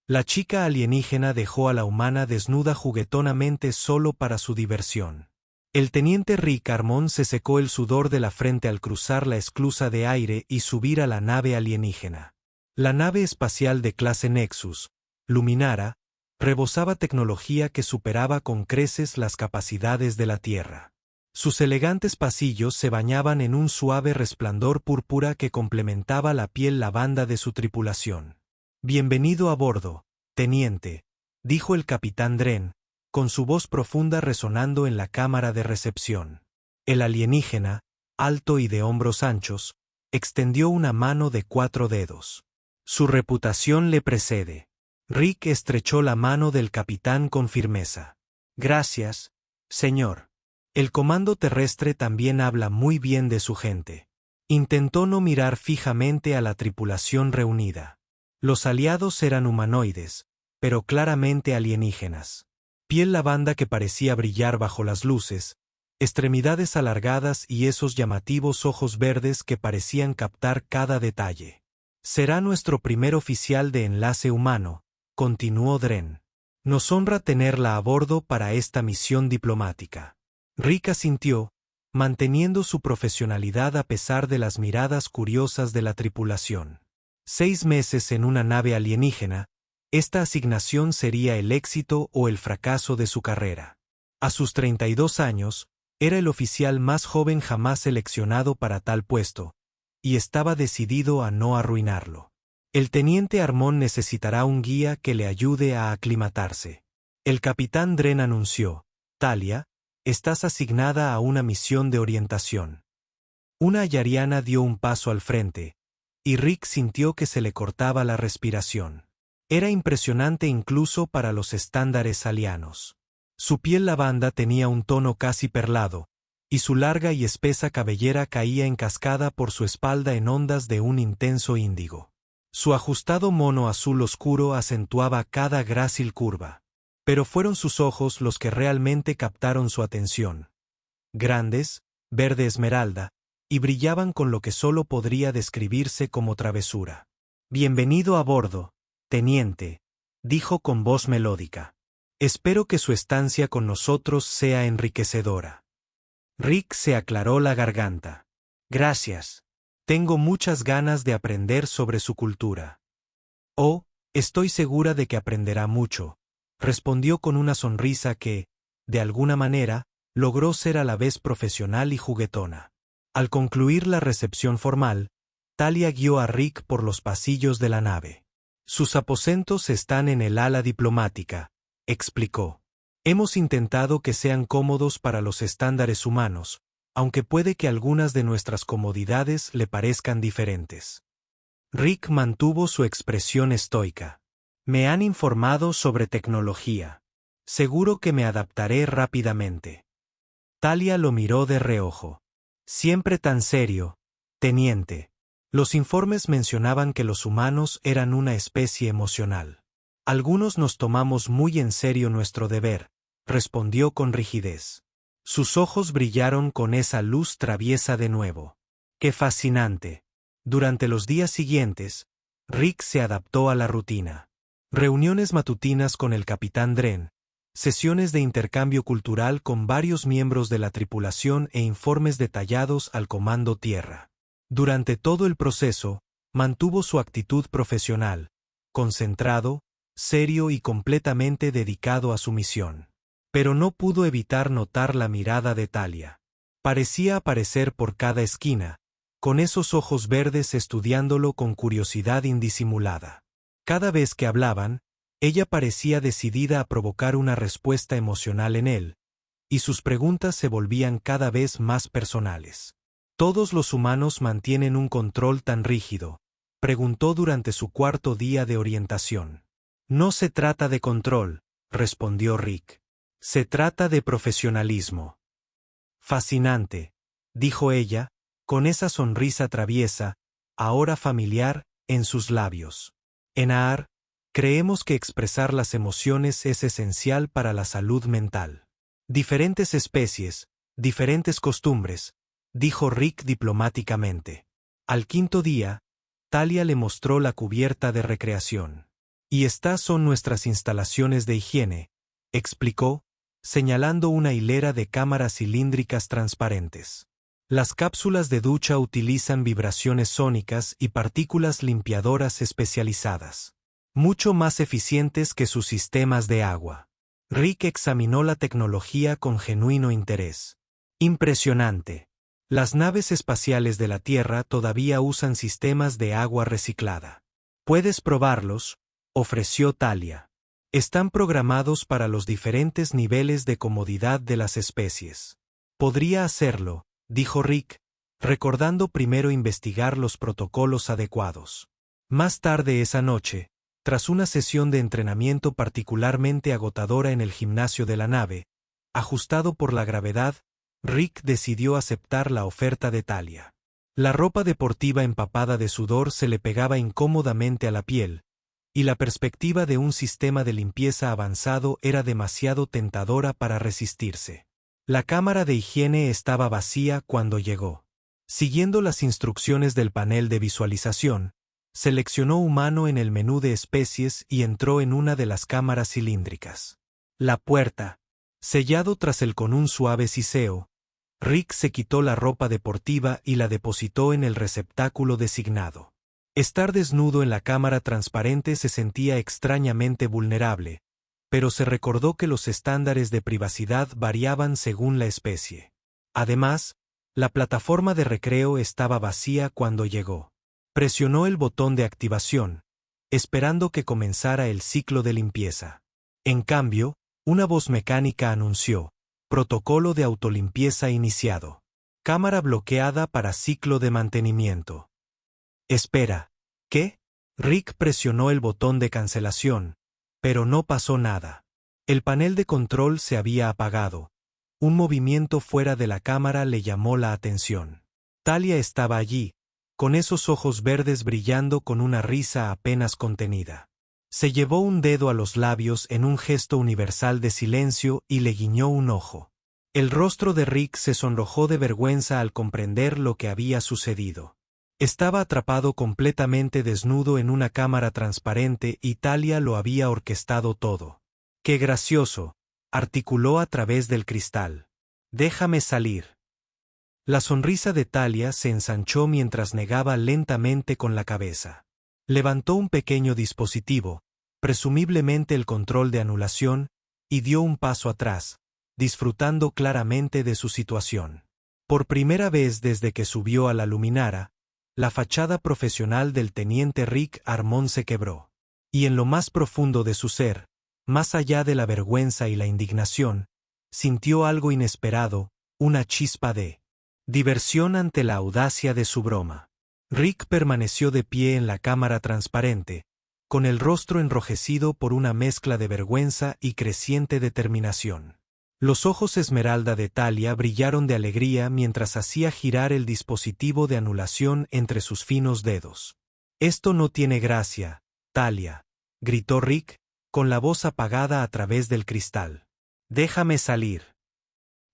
La chica alienígena dejó a la humana desnuda juguetonamente solo para su diversión. El teniente Rick Harmon se secó el sudor de la frente al cruzar la esclusa de aire y subir a la nave alienígena. La nave espacial de clase Nexus, Luminara, rebosaba tecnología que superaba con creces las capacidades de la Tierra. Sus elegantes pasillos se bañaban en un suave resplandor púrpura que complementaba la piel lavanda de su tripulación. «Bienvenido a bordo, teniente», dijo el capitán Dren, con su voz profunda resonando en la cámara de recepción. El alienígena, alto y de hombros anchos, extendió una mano de 4 dedos. Su reputación le precede. Rick estrechó la mano del capitán con firmeza. «Gracias, señor. El comando terrestre también habla muy bien de su gente». Intentó no mirar fijamente a la tripulación reunida. Los aliados eran humanoides, pero claramente alienígenas. Piel lavanda que parecía brillar bajo las luces, extremidades alargadas y esos llamativos ojos verdes que parecían captar cada detalle. «Será nuestro primer oficial de enlace humano», continuó Dren. «Nos honra tenerla a bordo para esta misión diplomática». Rick asintió, manteniendo su profesionalidad a pesar de las miradas curiosas de la tripulación. 6 meses en una nave alienígena, esta asignación sería el éxito o el fracaso de su carrera. A sus 32 años, era el oficial más joven jamás seleccionado para tal puesto, y estaba decidido a no arruinarlo. El teniente Harmon necesitará un guía que le ayude a aclimatarse. El capitán Dren anunció: «Talia, estás asignada a una misión de orientación». Una ayariana dio un paso al frente, y Rick sintió que se le cortaba la respiración. Era impresionante incluso para los estándares alianos. Su piel lavanda tenía un tono casi perlado, y su larga y espesa cabellera caía en cascada por su espalda en ondas de un intenso índigo. Su ajustado mono azul oscuro acentuaba cada grácil curva. Pero fueron sus ojos los que realmente captaron su atención. Grandes, verde esmeralda, y brillaban con lo que solo podría describirse como travesura. «Bienvenido a bordo, teniente», dijo con voz melódica. «Espero que su estancia con nosotros sea enriquecedora». Rick se aclaró la garganta. «Gracias. Tengo muchas ganas de aprender sobre su cultura». «Oh, estoy segura de que aprenderá mucho», respondió con una sonrisa que, de alguna manera, logró ser a la vez profesional y juguetona. Al concluir la recepción formal, Talia guió a Rick por los pasillos de la nave. «Sus aposentos están en el ala diplomática», explicó. «Hemos intentado que sean cómodos para los estándares humanos, aunque puede que algunas de nuestras comodidades le parezcan diferentes». Rick mantuvo su expresión estoica. «Me han informado sobre tecnología. Seguro que me adaptaré rápidamente». Talia lo miró de reojo. «Siempre tan serio, teniente». Los informes mencionaban que los humanos eran una especie emocional. «Algunos nos tomamos muy en serio nuestro deber», respondió con rigidez. Sus ojos brillaron con esa luz traviesa de nuevo. «Qué fascinante». Durante los días siguientes, Rick se adaptó a la rutina. Reuniones matutinas con el capitán Dren, sesiones de intercambio cultural con varios miembros de la tripulación e informes detallados al comando tierra. Durante todo el proceso, mantuvo su actitud profesional, concentrado, serio y completamente dedicado a su misión. Pero no pudo evitar notar la mirada de Talia. Parecía aparecer por cada esquina, con esos ojos verdes estudiándolo con curiosidad indisimulada. Cada vez que hablaban, ella parecía decidida a provocar una respuesta emocional en él, y sus preguntas se volvían cada vez más personales. «¿Todos los humanos mantienen un control tan rígido?», preguntó durante su 4.º día de orientación. «No se trata de control», respondió Rick. «Se trata de profesionalismo». «Fascinante», dijo ella, con esa sonrisa traviesa, ahora familiar, en sus labios. «En AAR, creemos que expresar las emociones es esencial para la salud mental. Diferentes especies, diferentes costumbres», dijo Rick diplomáticamente. Al 5.º día, Talia le mostró la cubierta de recreación. Y estas son nuestras instalaciones de higiene, explicó, señalando una hilera de cámaras cilíndricas transparentes. Las cápsulas de ducha utilizan vibraciones sónicas y partículas limpiadoras especializadas, mucho más eficientes que sus sistemas de agua. Rick examinó la tecnología con genuino interés. Impresionante. Las naves espaciales de la Tierra todavía usan sistemas de agua reciclada. Puedes probarlos, ofreció Talia. Están programados para los diferentes niveles de comodidad de las especies. Podría hacerlo, dijo Rick, recordando primero investigar los protocolos adecuados. Más tarde esa noche, tras una sesión de entrenamiento particularmente agotadora en el gimnasio de la nave, ajustado por la gravedad, Rick decidió aceptar la oferta de Talia. La ropa deportiva empapada de sudor se le pegaba incómodamente a la piel, y la perspectiva de un sistema de limpieza avanzado era demasiado tentadora para resistirse. La cámara de higiene estaba vacía cuando llegó. Siguiendo las instrucciones del panel de visualización, seleccionó humano en el menú de especies y entró en una de las cámaras cilíndricas. La puerta, sellado tras él con un suave siseo, Rick se quitó la ropa deportiva y la depositó en el receptáculo designado. Estar desnudo en la cámara transparente se sentía extrañamente vulnerable, pero se recordó que los estándares de privacidad variaban según la especie. Además, la plataforma de recreo estaba vacía cuando llegó. Presionó el botón de activación, esperando que comenzara el ciclo de limpieza. En cambio, una voz mecánica anunció: protocolo de autolimpieza iniciado. Cámara bloqueada para ciclo de mantenimiento. Espera, ¿qué? Rick presionó el botón de cancelación, pero no pasó nada. El panel de control se había apagado. Un movimiento fuera de la cámara le llamó la atención. Talia estaba allí, con esos ojos verdes brillando con una risa apenas contenida. Se llevó un dedo a los labios en un gesto universal de silencio y le guiñó un ojo. El rostro de Rick se sonrojó de vergüenza al comprender lo que había sucedido. Estaba atrapado completamente desnudo en una cámara transparente y Talia lo había orquestado todo. ¡Qué gracioso!, articuló a través del cristal. «Déjame salir». La sonrisa de Talia se ensanchó mientras negaba lentamente con la cabeza. Levantó un pequeño dispositivo, presumiblemente el control de anulación, y dio un paso atrás, disfrutando claramente de su situación. Por primera vez desde que subió a la luminara, la fachada profesional del teniente Rick Armon se quebró. Y en lo más profundo de su ser, más allá de la vergüenza y la indignación, sintió algo inesperado, una chispa de diversión ante la audacia de su broma. Rick permaneció de pie en la cámara transparente, con el rostro enrojecido por una mezcla de vergüenza y creciente determinación. Los ojos esmeralda de Talia brillaron de alegría mientras hacía girar el dispositivo de anulación entre sus finos dedos. «Esto no tiene gracia, Talia», gritó Rick, con la voz apagada a través del cristal. «Déjame salir».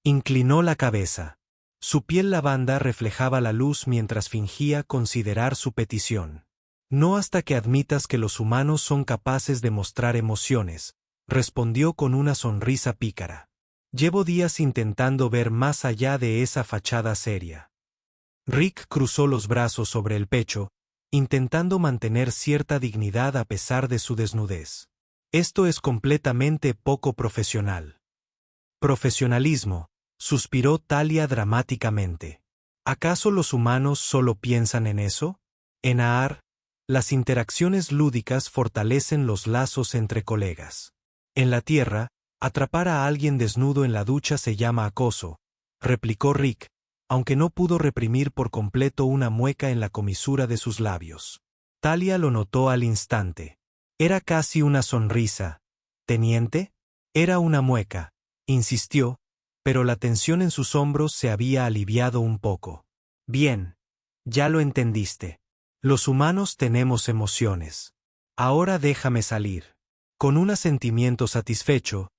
Inclinó la cabeza. Su piel lavanda reflejaba la luz mientras fingía considerar su petición. «No hasta que admitas que los humanos son capaces de mostrar emociones», respondió con una sonrisa pícara. «Llevo días intentando ver más allá de esa fachada seria». Rick cruzó los brazos sobre el pecho, intentando mantener cierta dignidad a pesar de su desnudez. «Esto es completamente poco profesional». «Profesionalismo», suspiró Talia dramáticamente. ¿Acaso los humanos solo piensan en eso? En Aar, las interacciones lúdicas fortalecen los lazos entre colegas. En la Tierra, atrapar a alguien desnudo en la ducha se llama acoso, replicó Rick, aunque no pudo reprimir por completo una mueca en la comisura de sus labios. Talia lo notó al instante. Era casi una sonrisa. «¿Teniente?» «Era una mueca», insistió, pero la tensión en sus hombros se había aliviado un poco. «Bien. Ya lo entendiste. Los humanos tenemos emociones. Ahora déjame salir». Con un asentimiento satisfecho,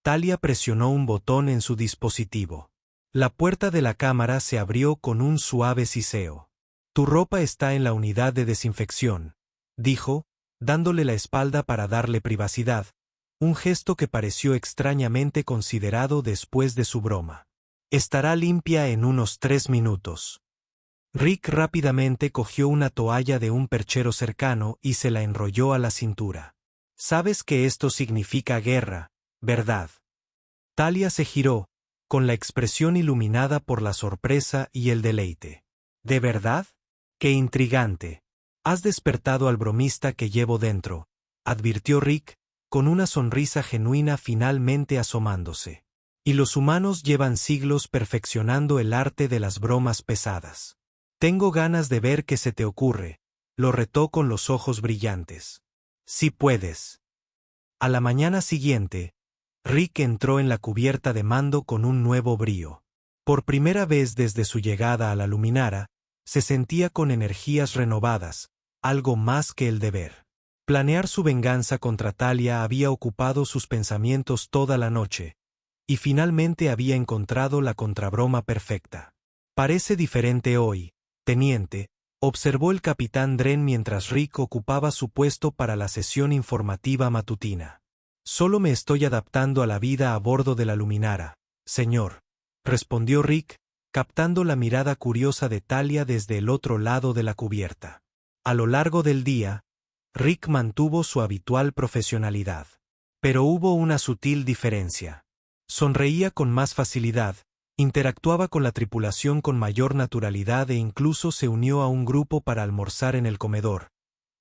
Talia presionó un botón en su dispositivo. La puerta de la cámara se abrió con un suave siseo. «Tu ropa está en la unidad de desinfección», dijo, dándole la espalda para darle privacidad, un gesto que pareció extrañamente considerado después de su broma. Estará limpia en unos 3 minutos. Rick rápidamente cogió una toalla de un perchero cercano y se la enrolló a la cintura. Sabes que esto significa guerra, ¿verdad? Talia se giró, con la expresión iluminada por la sorpresa y el deleite. ¿De verdad? ¡Qué intrigante! Has despertado al bromista que llevo dentro, advirtió Rick, con una sonrisa genuina finalmente asomándose. Y los humanos llevan siglos perfeccionando el arte de las bromas pesadas. Tengo ganas de ver qué se te ocurre, lo retó con los ojos brillantes. Sí puedes. A la mañana siguiente, Rick entró en la cubierta de mando con un nuevo brío. Por primera vez desde su llegada a la luminara, se sentía con energías renovadas, algo más que el deber. Planear su venganza contra Talia había ocupado sus pensamientos toda la noche, y finalmente había encontrado la contrabroma perfecta. Parece diferente hoy, teniente, observó el capitán Dren mientras Rick ocupaba su puesto para la sesión informativa matutina. Solo me estoy adaptando a la vida a bordo de la luminara, señor, respondió Rick, captando la mirada curiosa de Talia desde el otro lado de la cubierta. A lo largo del día, Rick mantuvo su habitual profesionalidad. Pero hubo una sutil diferencia. Sonreía con más facilidad, interactuaba con la tripulación con mayor naturalidad e incluso se unió a un grupo para almorzar en el comedor,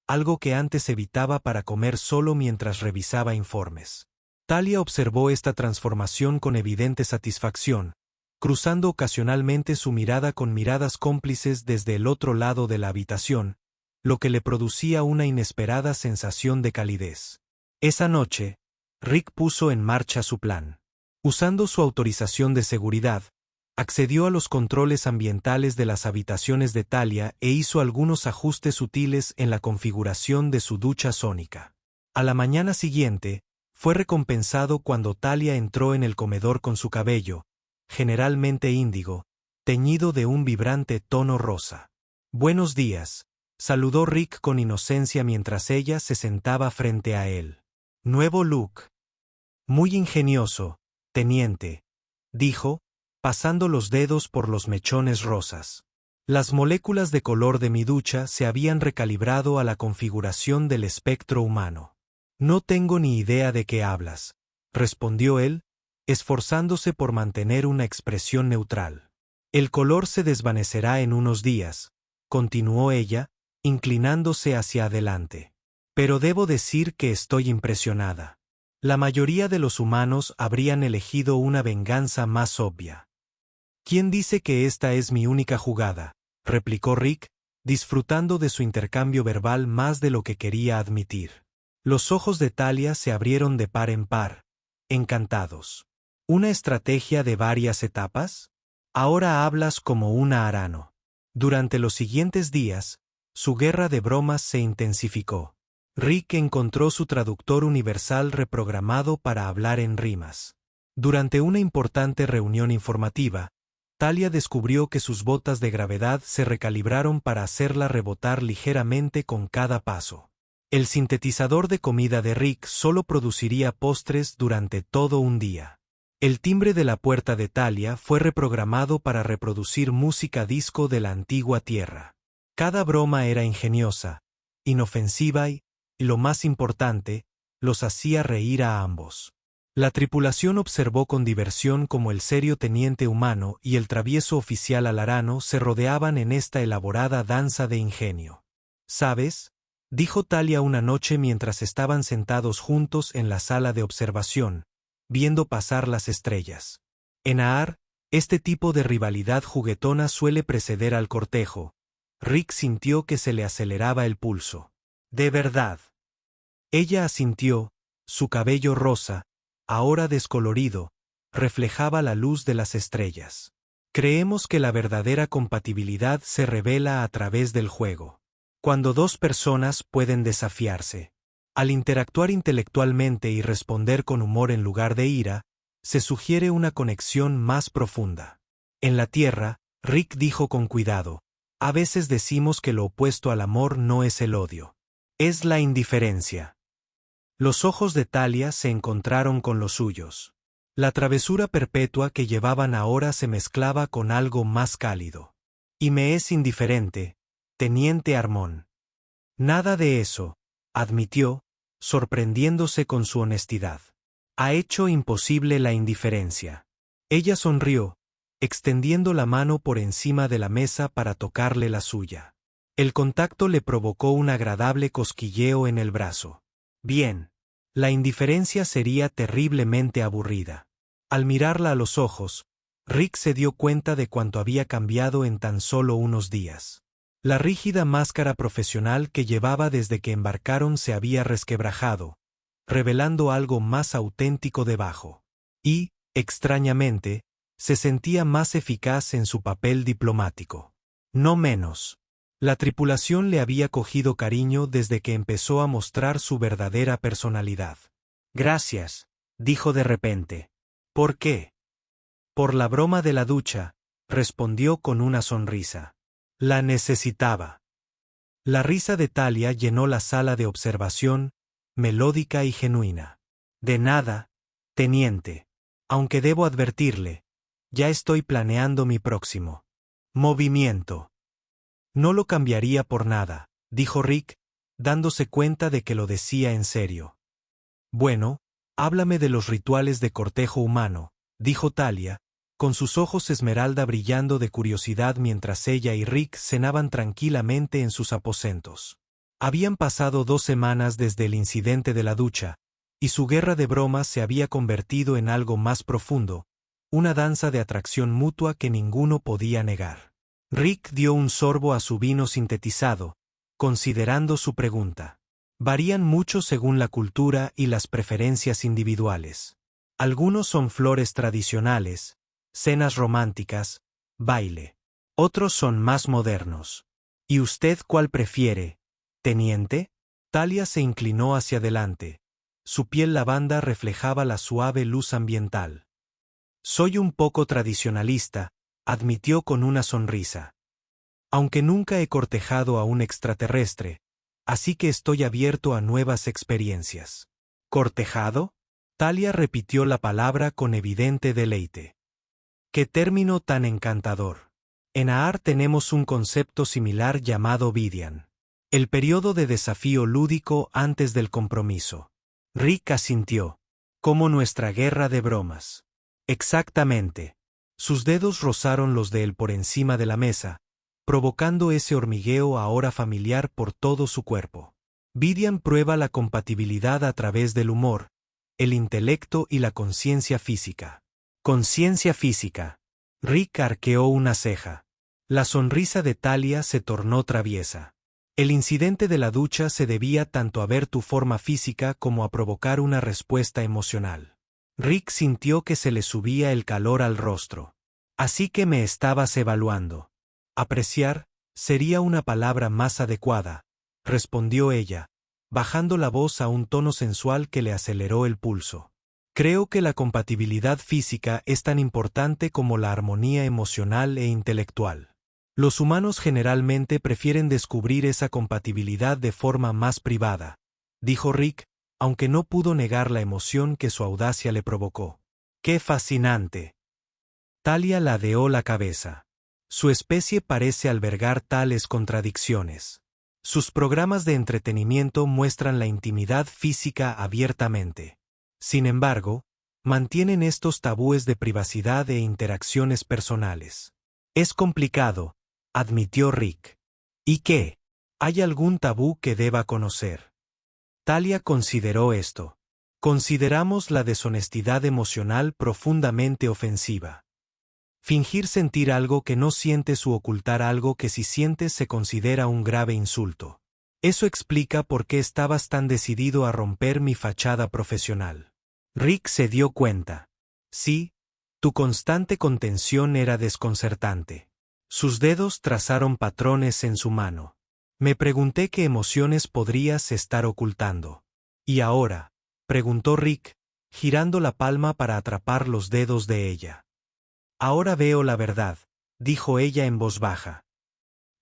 algo que antes evitaba para comer solo mientras revisaba informes. Talia observó esta transformación con evidente satisfacción, cruzando ocasionalmente su mirada con miradas cómplices desde el otro lado de la habitación, lo que le producía una inesperada sensación de calidez. Esa noche, Rick puso en marcha su plan. Usando su autorización de seguridad, accedió a los controles ambientales de las habitaciones de Talia e hizo algunos ajustes sutiles en la configuración de su ducha sónica. A la mañana siguiente, fue recompensado cuando Talia entró en el comedor con su cabello, generalmente índigo, teñido de un vibrante tono rosa. «Buenos días», saludó Rick con inocencia mientras ella se sentaba frente a él. «Nuevo look». «Muy ingenioso, teniente», dijo, pasando los dedos por los mechones rosas. Las moléculas de color de mi ducha se habían recalibrado a la configuración del espectro humano. «No tengo ni idea de qué hablas», respondió él, esforzándose por mantener una expresión neutral. «El color se desvanecerá en unos días», continuó ella, inclinándose hacia adelante. «Pero debo decir que estoy impresionada. La mayoría de los humanos habrían elegido una venganza más obvia». «¿Quién dice que esta es mi única jugada?», replicó Rick, disfrutando de su intercambio verbal más de lo que quería admitir. Los ojos de Talia se abrieron de par en par, encantados. «¿Una estrategia de varias etapas? Ahora hablas como una arano». Durante los siguientes días, su guerra de bromas se intensificó. Rick encontró su traductor universal reprogramado para hablar en rimas. Durante una importante reunión informativa, Talia descubrió que sus botas de gravedad se recalibraron para hacerla rebotar ligeramente con cada paso. El sintetizador de comida de Rick solo produciría postres durante todo un día. El timbre de la puerta de Talia fue reprogramado para reproducir música disco de la antigua Tierra. Cada broma era ingeniosa, inofensiva y, lo más importante, los hacía reír a ambos. La tripulación observó con diversión cómo el serio teniente humano y el travieso oficial alarano se rodeaban en esta elaborada danza de ingenio. «¿Sabes?», dijo Talia una noche mientras estaban sentados juntos en la sala de observación, viendo pasar las estrellas. «En Aar, este tipo de rivalidad juguetona suele preceder al cortejo». Rick sintió que se le aceleraba el pulso. «¿De verdad?». Ella asintió, su cabello rosa, ahora descolorido, reflejaba la luz de las estrellas. «Creemos que la verdadera compatibilidad se revela a través del juego. Cuando dos personas pueden desafiarse. Al interactuar intelectualmente y responder con humor en lugar de ira, se sugiere una conexión más profunda». En la Tierra, Rick dijo con cuidado, «A veces decimos que lo opuesto al amor no es el odio. Es la indiferencia. Los ojos de Talia se encontraron con los suyos. La travesura perpetua que llevaban ahora se mezclaba con algo más cálido. Y me es indiferente, teniente Armón. Nada de eso, admitió, sorprendiéndose con su honestidad. Ha hecho imposible la indiferencia. Ella sonrió, extendiendo la mano por encima de la mesa para tocarle la suya. El contacto le provocó un agradable cosquilleo en el brazo. Bien. La indiferencia sería terriblemente aburrida. Al mirarla a los ojos, Rick se dio cuenta de cuánto había cambiado en tan solo unos días. La rígida máscara profesional que llevaba desde que embarcaron se había resquebrajado, revelando algo más auténtico debajo. Y, extrañamente, se sentía más eficaz en su papel diplomático. No menos. La tripulación le había cogido cariño desde que empezó a mostrar su verdadera personalidad. Gracias, dijo de repente. ¿Por qué? Por la broma de la ducha, respondió con una sonrisa. La necesitaba. La risa de Talia llenó la sala de observación, melódica y genuina. De nada, teniente. Aunque debo advertirle, ya estoy planeando mi próximo movimiento. No lo cambiaría por nada, dijo Rick, dándose cuenta de que lo decía en serio. Bueno, háblame de los rituales de cortejo humano, dijo Talia, con sus ojos esmeralda brillando de curiosidad mientras ella y Rick cenaban tranquilamente en sus aposentos. Habían pasado 2 semanas desde el incidente de la ducha, y su guerra de bromas se había convertido en algo más profundo, una danza de atracción mutua que ninguno podía negar. Rick dio un sorbo a su vino sintetizado, considerando su pregunta. Varían mucho según la cultura y las preferencias individuales. Algunos son flores tradicionales, cenas románticas, baile. Otros son más modernos. ¿Y usted cuál prefiere, teniente? Talia se inclinó hacia adelante. Su piel lavanda reflejaba la suave luz ambiental. Soy un poco tradicionalista, admitió con una sonrisa. Aunque nunca he cortejado a un extraterrestre, así que estoy abierto a nuevas experiencias. ¿Cortejado? Talia repitió la palabra con evidente deleite. ¡Qué término tan encantador! En Aar tenemos un concepto similar llamado Vidian. El periodo de desafío lúdico antes del compromiso. Rick asintió. Como nuestra guerra de bromas. Exactamente. Sus dedos rozaron los de él por encima de la mesa, provocando ese hormigueo ahora familiar por todo su cuerpo. Vidian prueba la compatibilidad a través del humor, el intelecto y la conciencia física. Conciencia física. Rick arqueó una ceja. La sonrisa de Talia se tornó traviesa. El incidente de la ducha se debía tanto a ver tu forma física como a provocar una respuesta emocional. Rick sintió que se le subía el calor al rostro. Así que me estabas evaluando. Apreciar sería una palabra más adecuada, respondió ella, bajando la voz a un tono sensual que le aceleró el pulso. Creo que la compatibilidad física es tan importante como la armonía emocional e intelectual. Los humanos generalmente prefieren descubrir esa compatibilidad de forma más privada, dijo Rick, aunque no pudo negar la emoción que su audacia le provocó. ¡Qué fascinante! Talia ladeó la cabeza. Su especie parece albergar tales contradicciones. Sus programas de entretenimiento muestran la intimidad física abiertamente. Sin embargo, mantienen estos tabúes de privacidad e interacciones personales. Es complicado, admitió Rick. ¿Y qué? ¿Hay algún tabú que deba conocer? Talia consideró esto. Consideramos la deshonestidad emocional profundamente ofensiva. Fingir sentir algo que no sientes u ocultar algo que si sientes se considera un grave insulto. Eso explica por qué estabas tan decidido a romper mi fachada profesional. Rick se dio cuenta. Sí, tu constante contención era desconcertante. Sus dedos trazaron patrones en su mano. Me pregunté qué emociones podrías estar ocultando. ¿Y ahora? Preguntó Rick, girando la palma para atrapar los dedos de ella. Ahora veo la verdad, dijo ella en voz baja.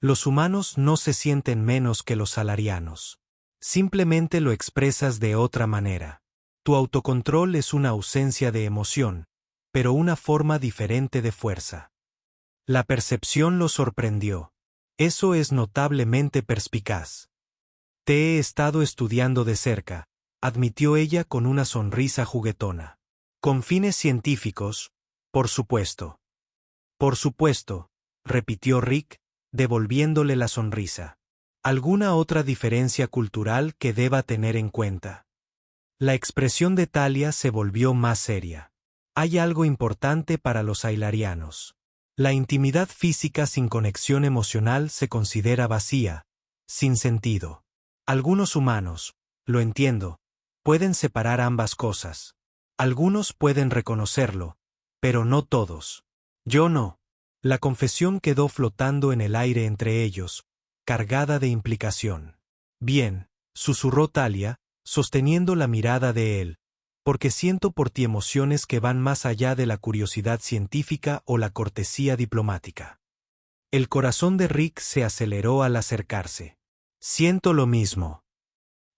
Los humanos no se sienten menos que los salarianos. Simplemente lo expresas de otra manera. Tu autocontrol es una ausencia de emoción, pero una forma diferente de fuerza. La percepción lo sorprendió. Eso es notablemente perspicaz. Te he estado estudiando de cerca, admitió ella con una sonrisa juguetona. Con fines científicos, por supuesto. Por supuesto, repitió Rick, devolviéndole la sonrisa. ¿Alguna otra diferencia cultural que deba tener en cuenta? La expresión de Talia se volvió más seria. Hay algo importante para los ailarianos. La intimidad física sin conexión emocional se considera vacía, sin sentido. Algunos humanos, lo entiendo, pueden separar ambas cosas. Algunos pueden reconocerlo, pero no todos. Yo no. La confesión quedó flotando en el aire entre ellos, cargada de implicación. Bien, susurró Talia, sosteniendo la mirada de él, porque siento por ti emociones que van más allá de la curiosidad científica o la cortesía diplomática. El corazón de Rick se aceleró al acercarse. Siento lo mismo.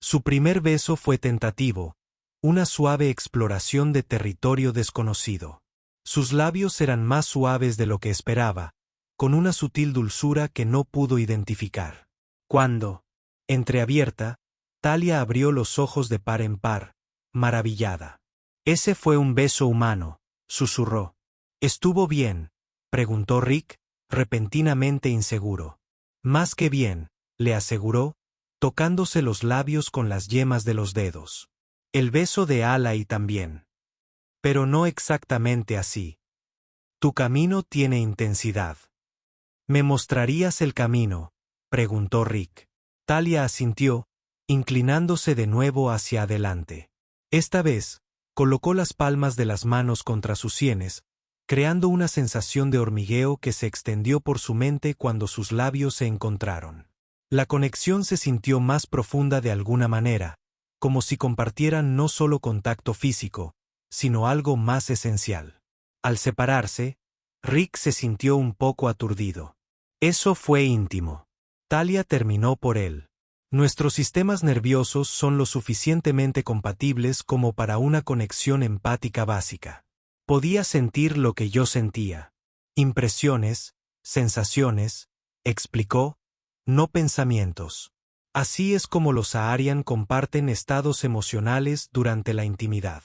Su primer beso fue tentativo, una suave exploración de territorio desconocido. Sus labios eran más suaves de lo que esperaba, con una sutil dulzura que no pudo identificar. Cuando, entreabierta, Talia abrió los ojos de par en par, maravillada. Ese fue un beso humano, susurró. ¿Estuvo bien?, preguntó Rick, repentinamente inseguro. Más que bien, le aseguró, tocándose los labios con las yemas de los dedos. El beso de Alai también. Pero no exactamente así. Tu camino tiene intensidad. ¿Me mostrarías el camino?, preguntó Rick. Talia asintió, inclinándose de nuevo hacia adelante. Esta vez, colocó las palmas de las manos contra sus sienes, creando una sensación de hormigueo que se extendió por su mente cuando sus labios se encontraron. La conexión se sintió más profunda de alguna manera, como si compartieran no solo contacto físico, sino algo más esencial. Al separarse, Rick se sintió un poco aturdido. Eso fue íntimo. Talia terminó por él. Nuestros sistemas nerviosos son lo suficientemente compatibles como para una conexión empática básica. Podía sentir lo que yo sentía. Impresiones, sensaciones, explicó, no pensamientos. Así es como los Saharian comparten estados emocionales durante la intimidad.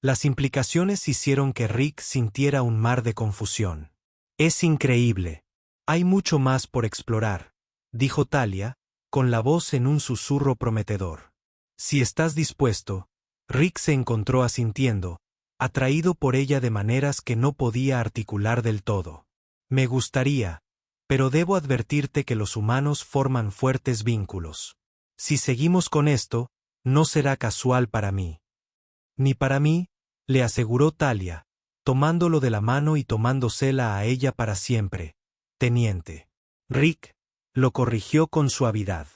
Las implicaciones hicieron que Rick sintiera un mar de confusión. Es increíble. Hay mucho más por explorar, dijo Talia, con la voz en un susurro prometedor. Si estás dispuesto, Rick se encontró asintiendo, atraído por ella de maneras que no podía articular del todo. Me gustaría, pero debo advertirte que los humanos forman fuertes vínculos. Si seguimos con esto, no será casual para mí. Ni para mí, le aseguró Talia, tomándolo de la mano y tomándosela a ella para siempre. Teniente. Rick, lo corrigió con suavidad.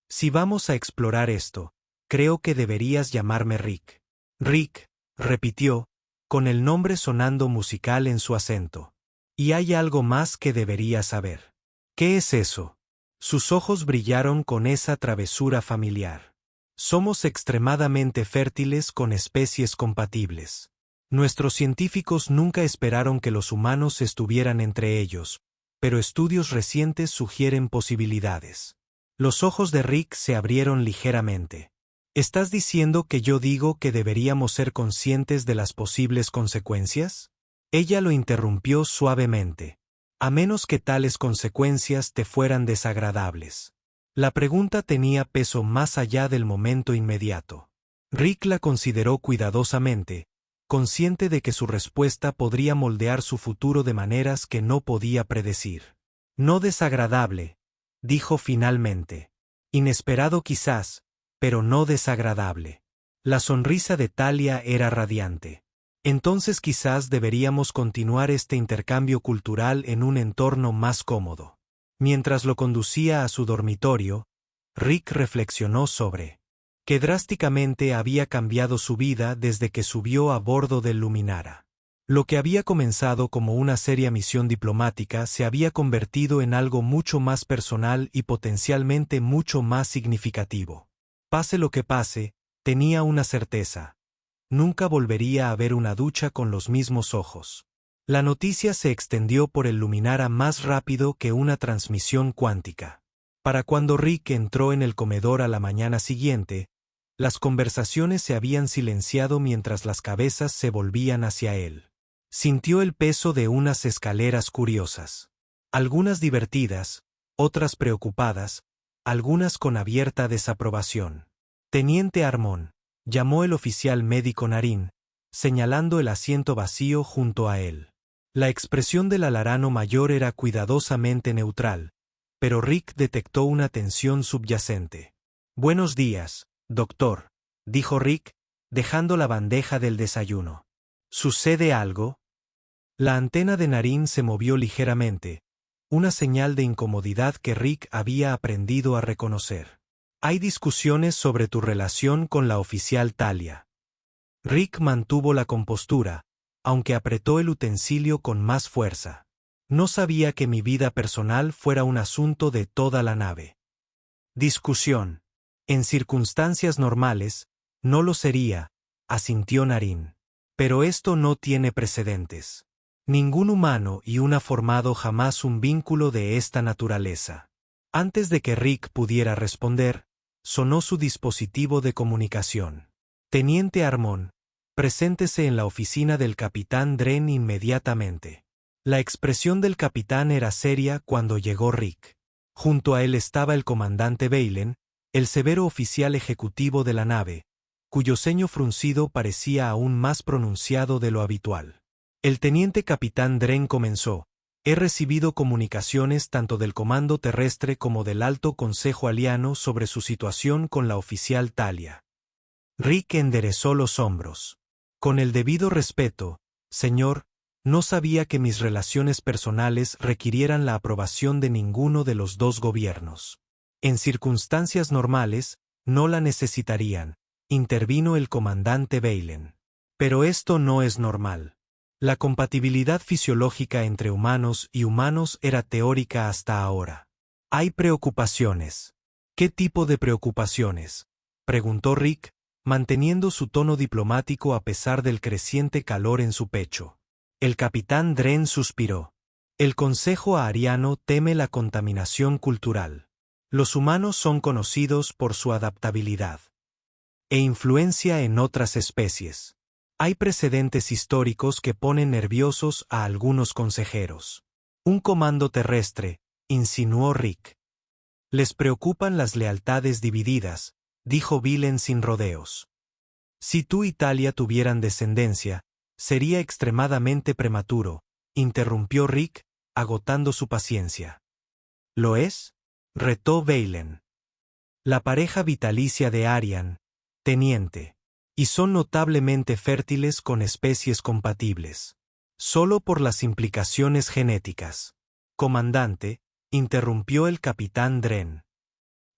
Si vamos a explorar esto, creo que deberías llamarme Rick. Rick, repitió, con el nombre sonando musical en su acento. Y hay algo más que deberías saber. ¿Qué es eso? Sus ojos brillaron con esa travesura familiar. Somos extremadamente fértiles con especies compatibles. Nuestros científicos nunca esperaron que los humanos estuvieran entre ellos, pero estudios recientes sugieren posibilidades. Los ojos de Rick se abrieron ligeramente. ¿Estás diciendo que yo digo que deberíamos ser conscientes de las posibles consecuencias? Ella lo interrumpió suavemente. A menos que tales consecuencias te fueran desagradables. La pregunta tenía peso más allá del momento inmediato. Rick la consideró cuidadosamente, consciente de que su respuesta podría moldear su futuro de maneras que no podía predecir. No desagradable, dijo finalmente. Inesperado quizás, pero no desagradable. La sonrisa de Talia era radiante. Entonces quizás deberíamos continuar este intercambio cultural en un entorno más cómodo. Mientras lo conducía a su dormitorio, Rick reflexionó sobre que drásticamente había cambiado su vida desde que subió a bordo del Luminara. Lo que había comenzado como una seria misión diplomática se había convertido en algo mucho más personal y potencialmente mucho más significativo. Pase lo que pase, tenía una certeza. Nunca volvería a ver una ducha con los mismos ojos. La noticia se extendió por el Luminara más rápido que una transmisión cuántica. Para cuando Rick entró en el comedor a la mañana siguiente, las conversaciones se habían silenciado mientras las cabezas se volvían hacia él. Sintió el peso de unas escaleras curiosas. Algunas divertidas, otras preocupadas, algunas con abierta desaprobación. Teniente Harmon, llamó el oficial médico Narín, señalando el asiento vacío junto a él. La expresión del alarano mayor era cuidadosamente neutral, pero Rick detectó una tensión subyacente. «Buenos días, doctor», dijo Rick, dejando la bandeja del desayuno. «¿Sucede algo?» La antena de Narín se movió ligeramente, una señal de incomodidad que Rick había aprendido a reconocer. «Hay discusiones sobre tu relación con la oficial Talia». Rick mantuvo la compostura, aunque apretó el utensilio con más fuerza. No sabía que mi vida personal fuera un asunto de toda la nave. «Discusión. En circunstancias normales, no lo sería», asintió Narín. «Pero esto no tiene precedentes. Ningún humano y ha formado jamás un vínculo de esta naturaleza». Antes de que Rick pudiera responder, sonó su dispositivo de comunicación. «Teniente Harmon, preséntese en la oficina del capitán Dren inmediatamente». La expresión del capitán era seria cuando llegó Rick. Junto a él estaba el comandante Valen, el severo oficial ejecutivo de la nave, cuyo ceño fruncido parecía aún más pronunciado de lo habitual. El teniente capitán Dren comenzó: «He recibido comunicaciones tanto del Comando Terrestre como del Alto Consejo Aliano sobre su situación con la oficial Talia». Rick enderezó los hombros. «Con el debido respeto, señor, no sabía que mis relaciones personales requirieran la aprobación de ninguno de los dos gobiernos. En circunstancias normales, no la necesitarían», intervino el comandante Valen. «Pero esto no es normal. La compatibilidad fisiológica entre humanos y humanos era teórica hasta ahora. Hay preocupaciones». «¿Qué tipo de preocupaciones?», preguntó Rick, manteniendo su tono diplomático a pesar del creciente calor en su pecho. El capitán Dren suspiró. «El Consejo Ariano teme la contaminación cultural. Los humanos son conocidos por su adaptabilidad e influencia en otras especies. Hay precedentes históricos que ponen nerviosos a algunos consejeros». «Un comando terrestre», insinuó Rick. «Les preocupan las lealtades divididas», dijo Valen sin rodeos. «Si tú y Talia tuvieran descendencia, sería extremadamente prematuro», interrumpió Rick, agotando su paciencia. «¿Lo es?», retó Valen. «La pareja vitalicia de Arian, teniente. Y son notablemente fértiles con especies compatibles. Solo por las implicaciones genéticas». «Comandante», interrumpió el capitán Dren.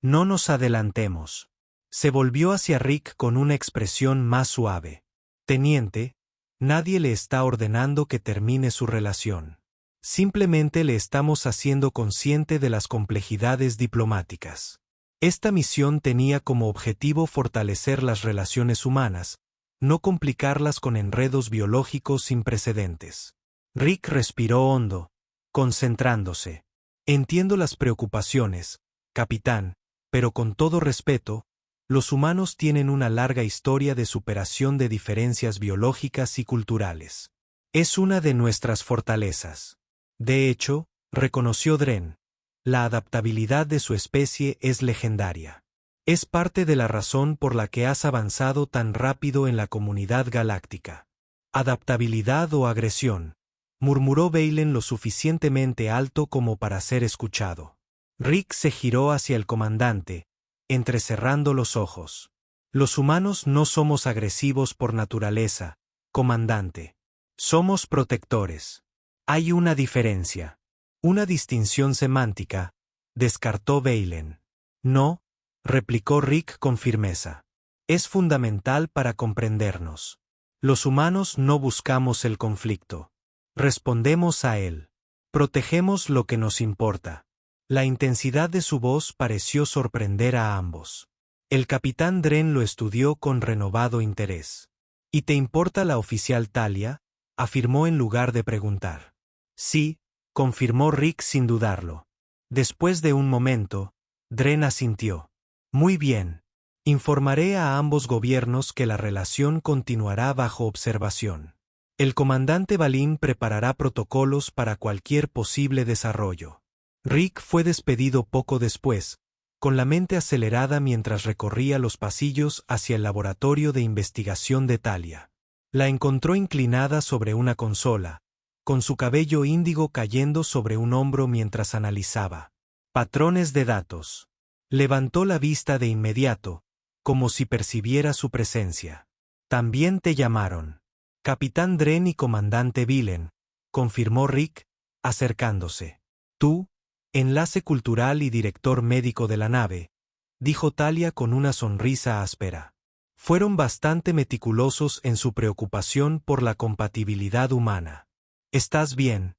«No nos adelantemos». Se volvió hacia Rick con una expresión más suave. «Teniente, nadie le está ordenando que termine su relación. Simplemente le estamos haciendo consciente de las complejidades diplomáticas. Esta misión tenía como objetivo fortalecer las relaciones humanas, no complicarlas con enredos biológicos sin precedentes». Rick respiró hondo, concentrándose. «Entiendo las preocupaciones, capitán, pero con todo respeto, los humanos tienen una larga historia de superación de diferencias biológicas y culturales. Es una de nuestras fortalezas. De hecho», reconoció Dren, «la adaptabilidad de su especie es legendaria. Es parte de la razón por la que has avanzado tan rápido en la comunidad galáctica». «¿Adaptabilidad o agresión?», murmuró Valen lo suficientemente alto como para ser escuchado. Rick se giró hacia el comandante, entrecerrando los ojos. «Los humanos no somos agresivos por naturaleza, comandante. Somos protectores. Hay una diferencia. Una distinción semántica», descartó Valen. «No», replicó Rick con firmeza. «Es fundamental para comprendernos. Los humanos no buscamos el conflicto. Respondemos a él. Protegemos lo que nos importa». La intensidad de su voz pareció sorprender a ambos. El capitán Dren lo estudió con renovado interés. ¿Y te importa la oficial Talia?, afirmó en lugar de preguntar. Sí, confirmó Rick sin dudarlo. Después de un momento, Dren asintió. Muy bien. Informaré a ambos gobiernos que la relación continuará bajo observación. El comandante Balin preparará protocolos para cualquier posible desarrollo. Rick fue despedido poco después, con la mente acelerada mientras recorría los pasillos hacia el laboratorio de investigación de Talia. La encontró inclinada sobre una consola, con su cabello índigo cayendo sobre un hombro mientras analizaba patrones de datos. Levantó la vista de inmediato, como si percibiera su presencia. También te llamaron. Capitán Dren y comandante Vilen, confirmó Rick, acercándose. Tú, enlace cultural y director médico de la nave, dijo Talia con una sonrisa áspera. Fueron bastante meticulosos en su preocupación por la compatibilidad humana. ¿Estás bien?,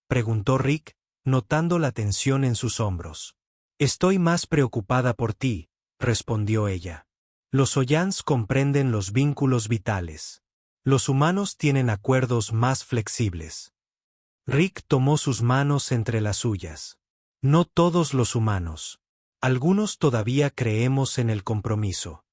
preguntó Rick, notando la tensión en sus hombros. Estoy más preocupada por ti, respondió ella. Los Oyans comprenden los vínculos vitales. Los humanos tienen acuerdos más flexibles. Rick tomó sus manos entre las suyas. No todos los humanos. Algunos todavía creemos en el compromiso.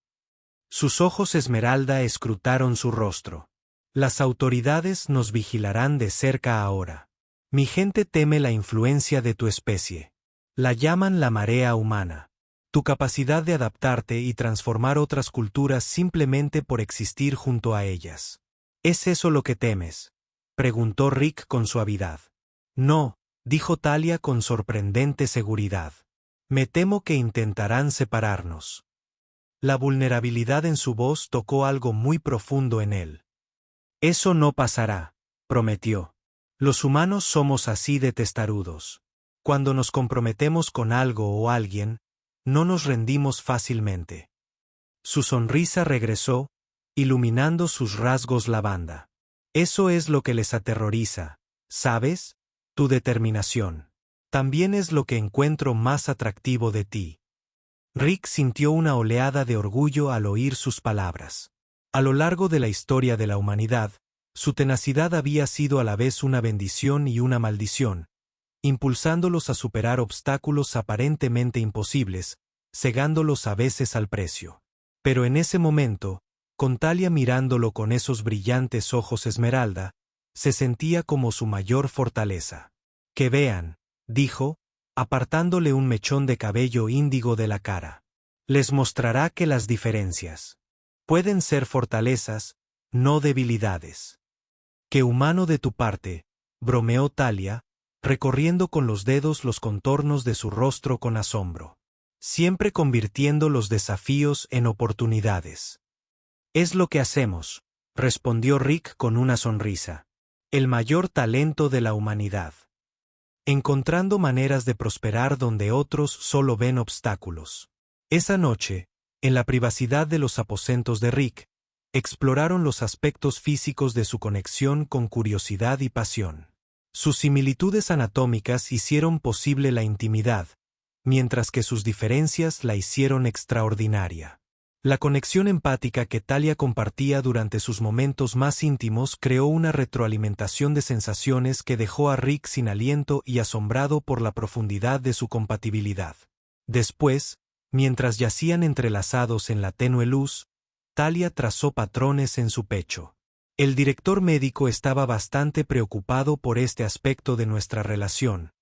Sus ojos esmeralda escrutaron su rostro. Las autoridades nos vigilarán de cerca ahora. Mi gente teme la influencia de tu especie. La llaman la marea humana. Tu capacidad de adaptarte y transformar otras culturas simplemente por existir junto a ellas. ¿Es eso lo que temes?, preguntó Rick con suavidad. No, dijo Talia con sorprendente seguridad. Me temo que intentarán separarnos. La vulnerabilidad en su voz tocó algo muy profundo en él. Eso no pasará, prometió. Los humanos somos así de testarudos. Cuando nos comprometemos con algo o alguien, no nos rendimos fácilmente. Su sonrisa regresó, iluminando sus rasgos lavanda. Eso es lo que les aterroriza, ¿sabes? Tu determinación. También es lo que encuentro más atractivo de ti. Rick sintió una oleada de orgullo al oír sus palabras. A lo largo de la historia de la humanidad, su tenacidad había sido a la vez una bendición y una maldición, impulsándolos a superar obstáculos aparentemente imposibles, cegándolos a veces al precio. Pero en ese momento, con Talia mirándolo con esos brillantes ojos esmeralda, se sentía como su mayor fortaleza. Que vean, dijo, apartándole un mechón de cabello índigo de la cara. Les mostrará que las diferencias pueden ser fortalezas, no debilidades. Qué humano de tu parte, bromeó Talia, recorriendo con los dedos los contornos de su rostro con asombro. Siempre convirtiendo los desafíos en oportunidades. Es lo que hacemos, respondió Rick con una sonrisa. El mayor talento de la humanidad. Encontrando maneras de prosperar donde otros solo ven obstáculos. Esa noche, en la privacidad de los aposentos de Rick, exploraron los aspectos físicos de su conexión con curiosidad y pasión. Sus similitudes anatómicas hicieron posible la intimidad, mientras que sus diferencias la hicieron extraordinaria. La conexión empática que Talia compartía durante sus momentos más íntimos creó una retroalimentación de sensaciones que dejó a Rick sin aliento y asombrado por la profundidad de su compatibilidad. Después, mientras yacían entrelazados en la tenue luz, Talia trazó patrones en su pecho. El director médico estaba bastante preocupado por este aspecto de nuestra relación,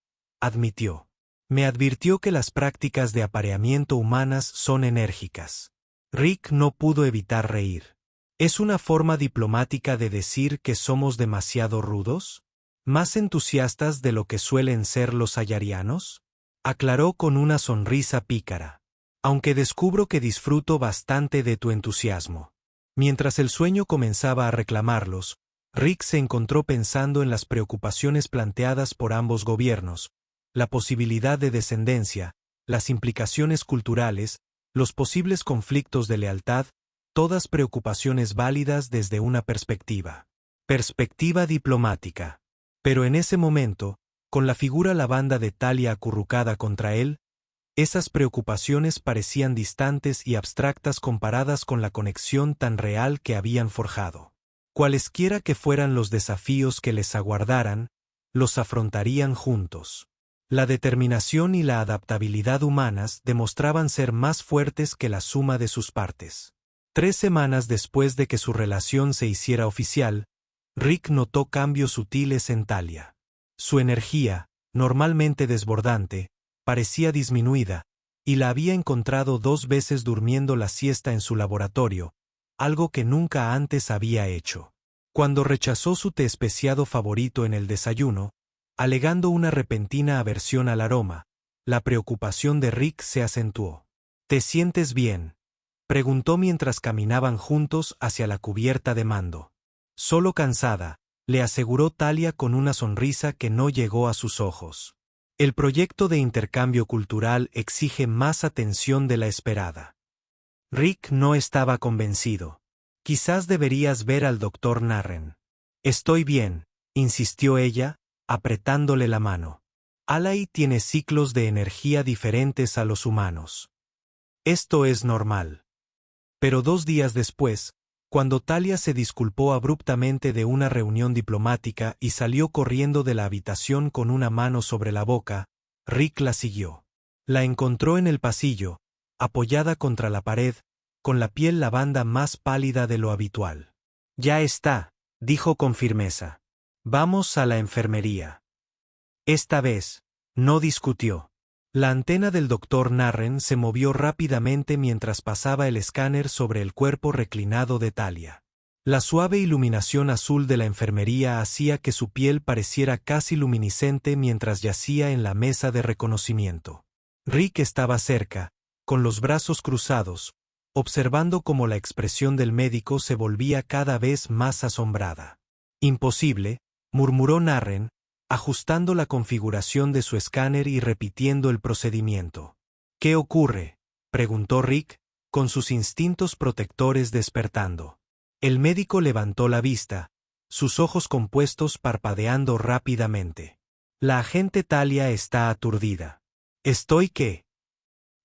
admitió. Me advirtió que las prácticas de apareamiento humanas son enérgicas. Rick no pudo evitar reír. ¿Es una forma diplomática de decir que somos demasiado rudos? ¿Más entusiastas de lo que suelen ser los ayarianos? Aclaró con una sonrisa pícara. Aunque descubro que disfruto bastante de tu entusiasmo. Mientras el sueño comenzaba a reclamarlos, Rick se encontró pensando en las preocupaciones planteadas por ambos gobiernos, la posibilidad de descendencia, las implicaciones culturales, los posibles conflictos de lealtad, todas preocupaciones válidas desde una perspectiva diplomática. Pero en ese momento, con la figura lavanda de Talia acurrucada contra él, Esas preocupaciones parecían distantes y abstractas comparadas con la conexión tan real que habían forjado. Cualesquiera que fueran los desafíos que les aguardaran, los afrontarían juntos. La determinación y la adaptabilidad humanas demostraban ser más fuertes que la suma de sus partes. 3 semanas después de que su relación se hiciera oficial, Rick notó cambios sutiles en Talia. Su energía, normalmente desbordante, parecía disminuida, y la había encontrado 2 veces durmiendo la siesta en su laboratorio, algo que nunca antes había hecho. Cuando rechazó su té especiado favorito en el desayuno, alegando una repentina aversión al aroma, la preocupación de Rick se acentuó. ¿Te sientes bien?, preguntó mientras caminaban juntos hacia la cubierta de mando. Solo cansada, le aseguró Talia con una sonrisa que no llegó a sus ojos. El proyecto de intercambio cultural exige más atención de la esperada. Rick no estaba convencido. Quizás deberías ver al doctor Narren. Estoy bien, insistió ella, apretándole la mano. Alai tiene ciclos de energía diferentes a los humanos. Esto es normal. Pero 2 días después, cuando Talia se disculpó abruptamente de una reunión diplomática y salió corriendo de la habitación con una mano sobre la boca, Rick la siguió. La encontró en el pasillo, apoyada contra la pared, con la piel lavanda más pálida de lo habitual. Ya está, dijo con firmeza. Vamos a la enfermería. Esta vez, no discutió. La antena del doctor Narren se movió rápidamente mientras pasaba el escáner sobre el cuerpo reclinado de Talia. La suave iluminación azul de la enfermería hacía que su piel pareciera casi luminiscente mientras yacía en la mesa de reconocimiento. Rick estaba cerca, con los brazos cruzados, observando cómo la expresión del médico se volvía cada vez más asombrada. Imposible, murmuró Narren, ajustando la configuración de su escáner y repitiendo el procedimiento. ¿Qué ocurre?, preguntó Rick, con sus instintos protectores despertando. El médico levantó la vista, sus ojos compuestos parpadeando rápidamente. La agente Talia está aturdida. ¿Estoy qué?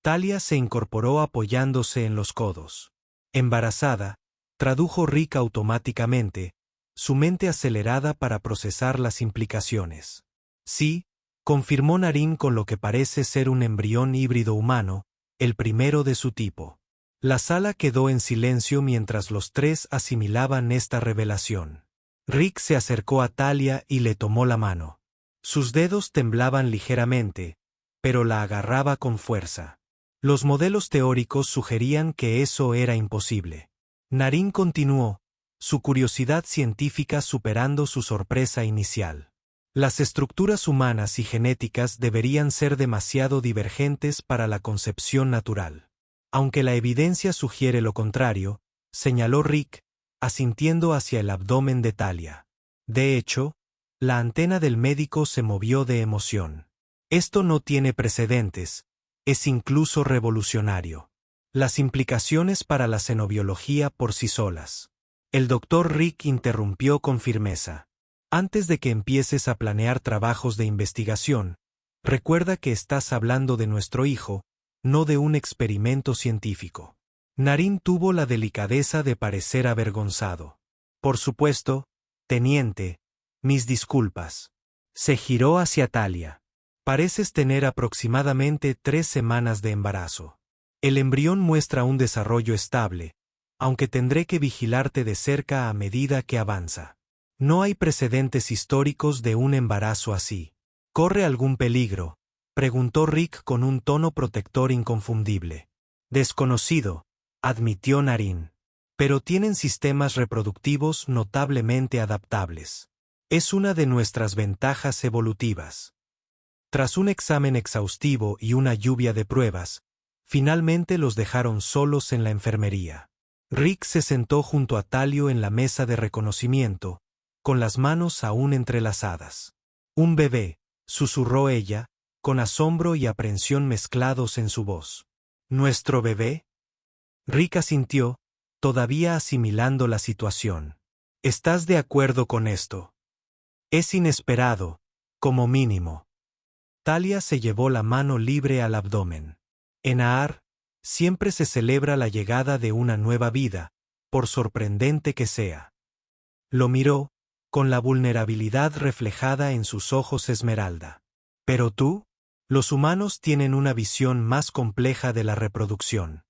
Talia se incorporó apoyándose en los codos. Embarazada, tradujo Rick automáticamente, su mente acelerada para procesar las implicaciones. Sí, confirmó Narin con lo que parece ser un embrión híbrido humano, el primero de su tipo. La sala quedó en silencio mientras los 3 asimilaban esta revelación. Rick se acercó a Talia y le tomó la mano. Sus dedos temblaban ligeramente, pero la agarraba con fuerza. Los modelos teóricos sugerían que eso era imposible. Narin continuó, su curiosidad científica superando su sorpresa inicial. Las estructuras humanas y genéticas deberían ser demasiado divergentes para la concepción natural. Aunque la evidencia sugiere lo contrario, señaló Rick, asintiendo hacia el abdomen de Talia. De hecho, la antena del médico se movió de emoción. Esto no tiene precedentes, es incluso revolucionario. Las implicaciones para la xenobiología por sí solas. El doctor Rick interrumpió con firmeza. Antes de que empieces a planear trabajos de investigación, recuerda que estás hablando de nuestro hijo, no de un experimento científico. Narin tuvo la delicadeza de parecer avergonzado. Por supuesto, teniente, mis disculpas. Se giró hacia Talia. Pareces tener aproximadamente 3 semanas de embarazo. El embrión muestra un desarrollo estable, aunque tendré que vigilarte de cerca a medida que avanza. No hay precedentes históricos de un embarazo así. ¿Corre algún peligro?, preguntó Rick con un tono protector inconfundible. Desconocido, admitió Narin. Pero tienen sistemas reproductivos notablemente adaptables. Es una de nuestras ventajas evolutivas. Tras un examen exhaustivo y una lluvia de pruebas, finalmente los dejaron solos en la enfermería. Rick se sentó junto a Talio en la mesa de reconocimiento, con las manos aún entrelazadas. Un bebé, susurró ella, con asombro y aprensión mezclados en su voz. ¿Nuestro bebé? Rick asintió, todavía asimilando la situación. ¿Estás de acuerdo con esto? Es inesperado, como mínimo. Talia se llevó la mano libre al abdomen. En Aar, siempre se celebra la llegada de una nueva vida, por sorprendente que sea. Lo miró, con la vulnerabilidad reflejada en sus ojos esmeralda. Pero tú, los humanos tienen una visión más compleja de la reproducción.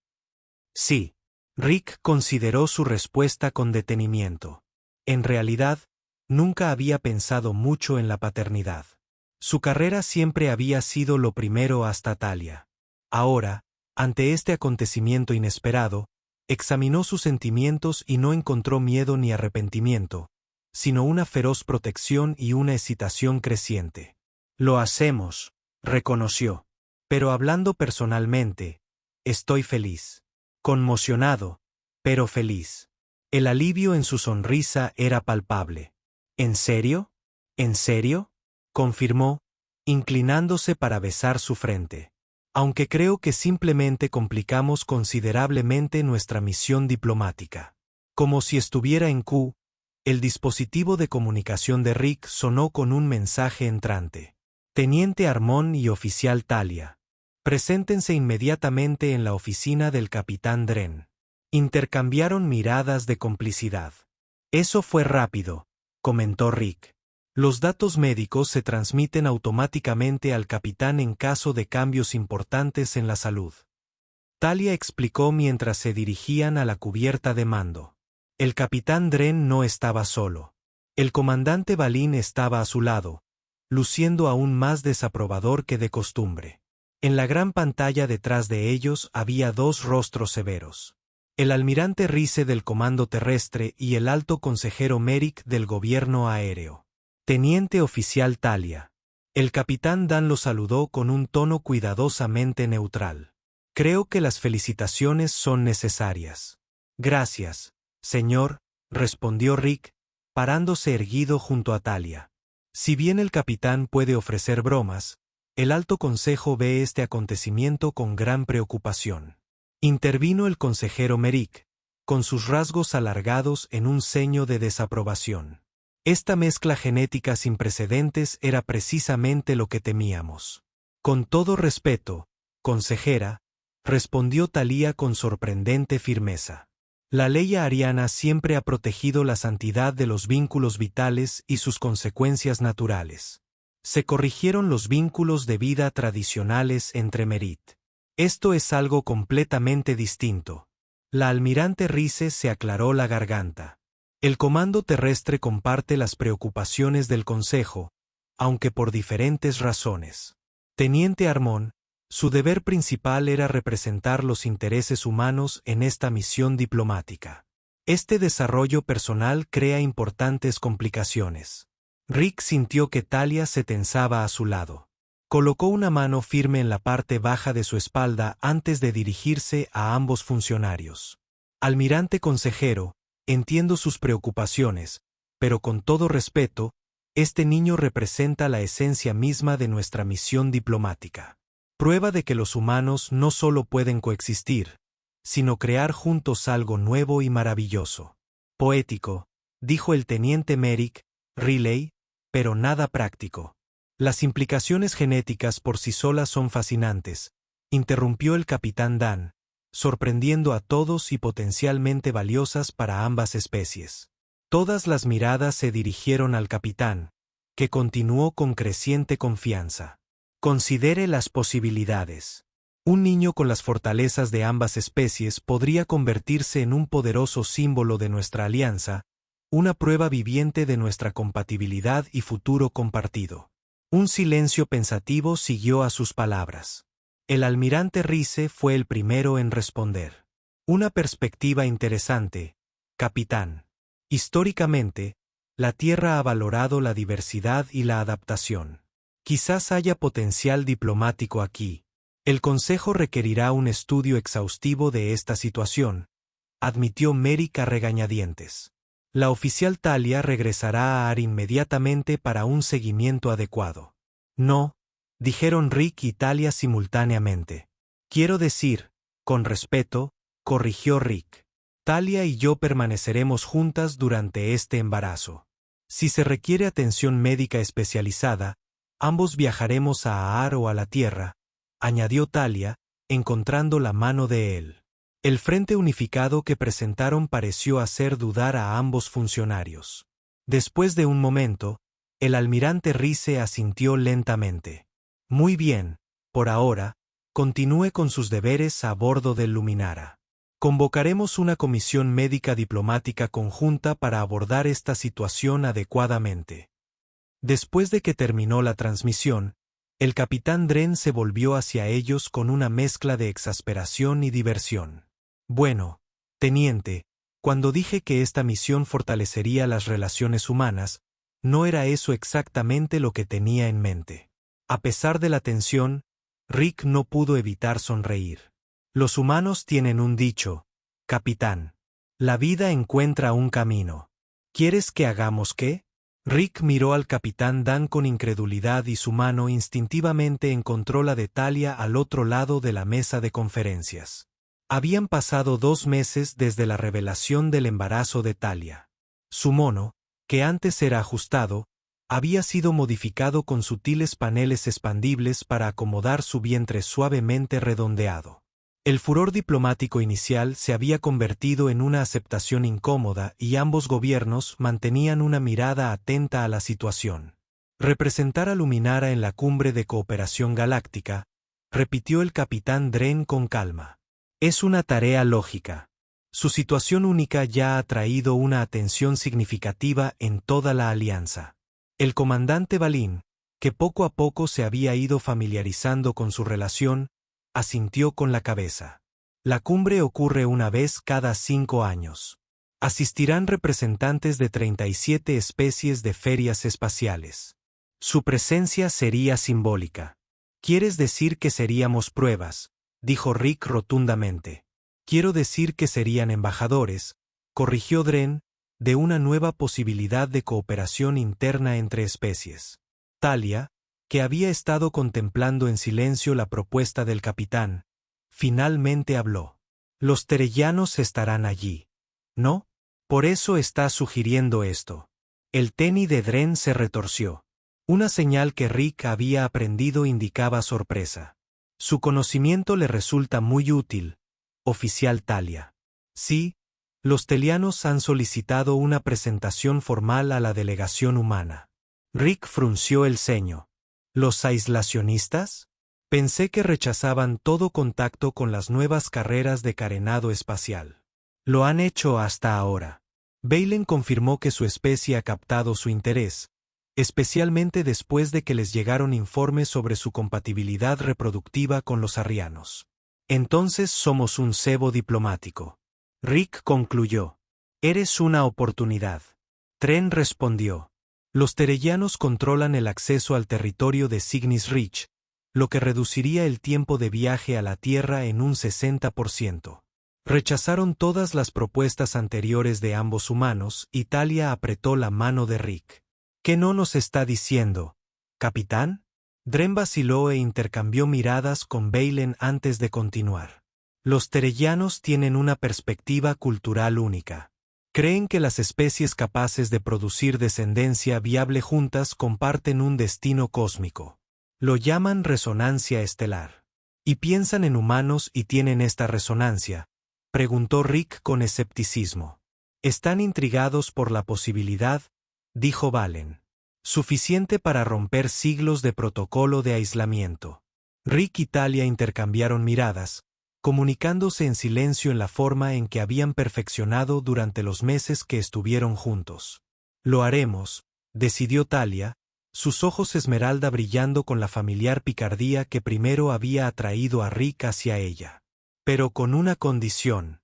Sí. Rick consideró su respuesta con detenimiento. En realidad, nunca había pensado mucho en la paternidad. Su carrera siempre había sido lo primero hasta Talia. Ahora, ante este acontecimiento inesperado, examinó sus sentimientos y no encontró miedo ni arrepentimiento, sino una feroz protección y una excitación creciente. Lo hacemos, reconoció. Pero hablando personalmente, estoy feliz. Conmocionado, pero feliz. El alivio en su sonrisa era palpable. ¿En serio? ¿En serio?, confirmó, inclinándose para besar su frente. Aunque creo que simplemente complicamos considerablemente nuestra misión diplomática. Como si estuviera en Q, el dispositivo de comunicación de Rick sonó con un mensaje entrante. Teniente Armón y oficial Talia. Preséntense inmediatamente en la oficina del capitán Dren. Intercambiaron miradas de complicidad. Eso fue rápido, comentó Rick. Los datos médicos se transmiten automáticamente al capitán en caso de cambios importantes en la salud. Talia explicó mientras se dirigían a la cubierta de mando. El capitán Dren no estaba solo. El comandante Balin estaba a su lado, luciendo aún más desaprobador que de costumbre. En la gran pantalla detrás de ellos había dos rostros severos. El almirante Rice del Comando Terrestre y el alto consejero Merrick del Gobierno Aéreo. Teniente oficial Talia. El capitán Dan lo saludó con un tono cuidadosamente neutral. Creo que las felicitaciones son necesarias. Gracias, señor, respondió Rick, parándose erguido junto a Talia. Si bien el capitán puede ofrecer bromas, el Alto Consejo ve este acontecimiento con gran preocupación. Intervino el consejero Merrick, con sus rasgos alargados en un ceño de desaprobación. Esta mezcla genética sin precedentes era precisamente lo que temíamos. Con todo respeto, consejera, respondió Talia con sorprendente firmeza. La ley ariana siempre ha protegido la santidad de los vínculos vitales y sus consecuencias naturales. Se corrigieron los vínculos de vida tradicionales entre Merit. Esto es algo completamente distinto. La almirante Rice se aclaró la garganta. El comando terrestre comparte las preocupaciones del Consejo, aunque por diferentes razones. Teniente Armón, su deber principal era representar los intereses humanos en esta misión diplomática. Este desarrollo personal crea importantes complicaciones. Rick sintió que Talia se tensaba a su lado. Colocó una mano firme en la parte baja de su espalda antes de dirigirse a ambos funcionarios. Almirante consejero, entiendo sus preocupaciones, pero con todo respeto, este niño representa la esencia misma de nuestra misión diplomática. Prueba de que los humanos no solo pueden coexistir, sino crear juntos algo nuevo y maravilloso. Poético, dijo el teniente Merrick, Riley, pero nada práctico. Las implicaciones genéticas por sí solas son fascinantes, interrumpió el capitán Dan, sorprendiendo a todos y potencialmente valiosas para ambas especies. Todas las miradas se dirigieron al capitán, que continuó con creciente confianza. Considere las posibilidades. Un niño con las fortalezas de ambas especies podría convertirse en un poderoso símbolo de nuestra alianza, una prueba viviente de nuestra compatibilidad y futuro compartido. Un silencio pensativo siguió a sus palabras. El almirante Rice fue el primero en responder. Una perspectiva interesante, capitán. Históricamente, la Tierra ha valorado la diversidad y la adaptación. Quizás haya potencial diplomático aquí. El Consejo requerirá un estudio exhaustivo de esta situación, admitió Merrick a regañadientes. La oficial Talia regresará a Aar inmediatamente para un seguimiento adecuado. No, dijeron Rick y Talia simultáneamente. Quiero decir, con respeto, corrigió Rick. Talia y yo permaneceremos juntas durante este embarazo. Si se requiere atención médica especializada, ambos viajaremos a Aar o a la Tierra, añadió Talia, encontrando la mano de él. El frente unificado que presentaron pareció hacer dudar a ambos funcionarios. Después de un momento, el almirante Rice asintió lentamente. Muy bien, por ahora, continúe con sus deberes a bordo del Luminara. Convocaremos una comisión médica diplomática conjunta para abordar esta situación adecuadamente. Después de que terminó la transmisión, el capitán Dren se volvió hacia ellos con una mezcla de exasperación y diversión. Bueno, teniente, cuando dije que esta misión fortalecería las relaciones humanas, no era eso exactamente lo que tenía en mente. A pesar de la tensión, Rick no pudo evitar sonreír. Los humanos tienen un dicho, capitán. La vida encuentra un camino. ¿Quieres que hagamos qué? Rick miró al capitán Dan con incredulidad y su mano instintivamente encontró la de Talia al otro lado de la mesa de conferencias. Habían pasado 2 meses desde la revelación del embarazo de Talia. Su mono, que antes era ajustado, había sido modificado con sutiles paneles expandibles para acomodar su vientre suavemente redondeado. El furor diplomático inicial se había convertido en una aceptación incómoda y ambos gobiernos mantenían una mirada atenta a la situación. Representar a Luminara en la cumbre de cooperación galáctica, repitió el capitán Dren con calma. Es una tarea lógica. Su situación única ya ha atraído una atención significativa en toda la alianza. El comandante Balin, que poco a poco se había ido familiarizando con su relación, asintió con la cabeza. La cumbre ocurre una vez cada 5 años. Asistirán representantes de 37 especies de ferias espaciales. Su presencia sería simbólica. ¿Quieres decir que seríamos pruebas?, dijo Rick rotundamente. Quiero decir que serían embajadores, corrigió Dren, de una nueva posibilidad de cooperación interna entre especies. Talia, que había estado contemplando en silencio la propuesta del capitán, finalmente habló. Los terellanos estarán allí, ¿no? Por eso está sugiriendo esto. El tenis de Dren se retorció. Una señal que Rick había aprendido indicaba sorpresa. Su conocimiento le resulta muy útil, oficial Talia. Sí, los telianos han solicitado una presentación formal a la delegación humana. Rick frunció el ceño. ¿Los aislacionistas? Pensé que rechazaban todo contacto con las nuevas carreras de carenado espacial. Lo han hecho hasta ahora. Baylen confirmó que su especie ha captado su interés, especialmente después de que les llegaron informes sobre su compatibilidad reproductiva con los arrianos. Entonces somos un cebo diplomático. Rick concluyó. Eres una oportunidad. Tren respondió. Los terellanos controlan el acceso al territorio de Cygnus Reach, lo que reduciría el tiempo de viaje a la Tierra en un 60%. Rechazaron todas las propuestas anteriores de ambos humanos y Talia apretó la mano de Rick. ¿Qué no nos está diciendo, capitán? Dren vaciló e intercambió miradas con Baylen antes de continuar. Los terellanos tienen una perspectiva cultural única. Creen que las especies capaces de producir descendencia viable juntas comparten un destino cósmico. Lo llaman resonancia estelar. ¿Y piensan en humanos y tienen esta resonancia?, preguntó Rick con escepticismo. Están intrigados por la posibilidad, dijo Valen. Suficiente para romper siglos de protocolo de aislamiento. Rick y Talia intercambiaron miradas, comunicándose en silencio en la forma en que habían perfeccionado durante los meses que estuvieron juntos. Lo haremos, decidió Talia, sus ojos esmeralda brillando con la familiar picardía que primero había atraído a Rick hacia ella. Pero con una condición.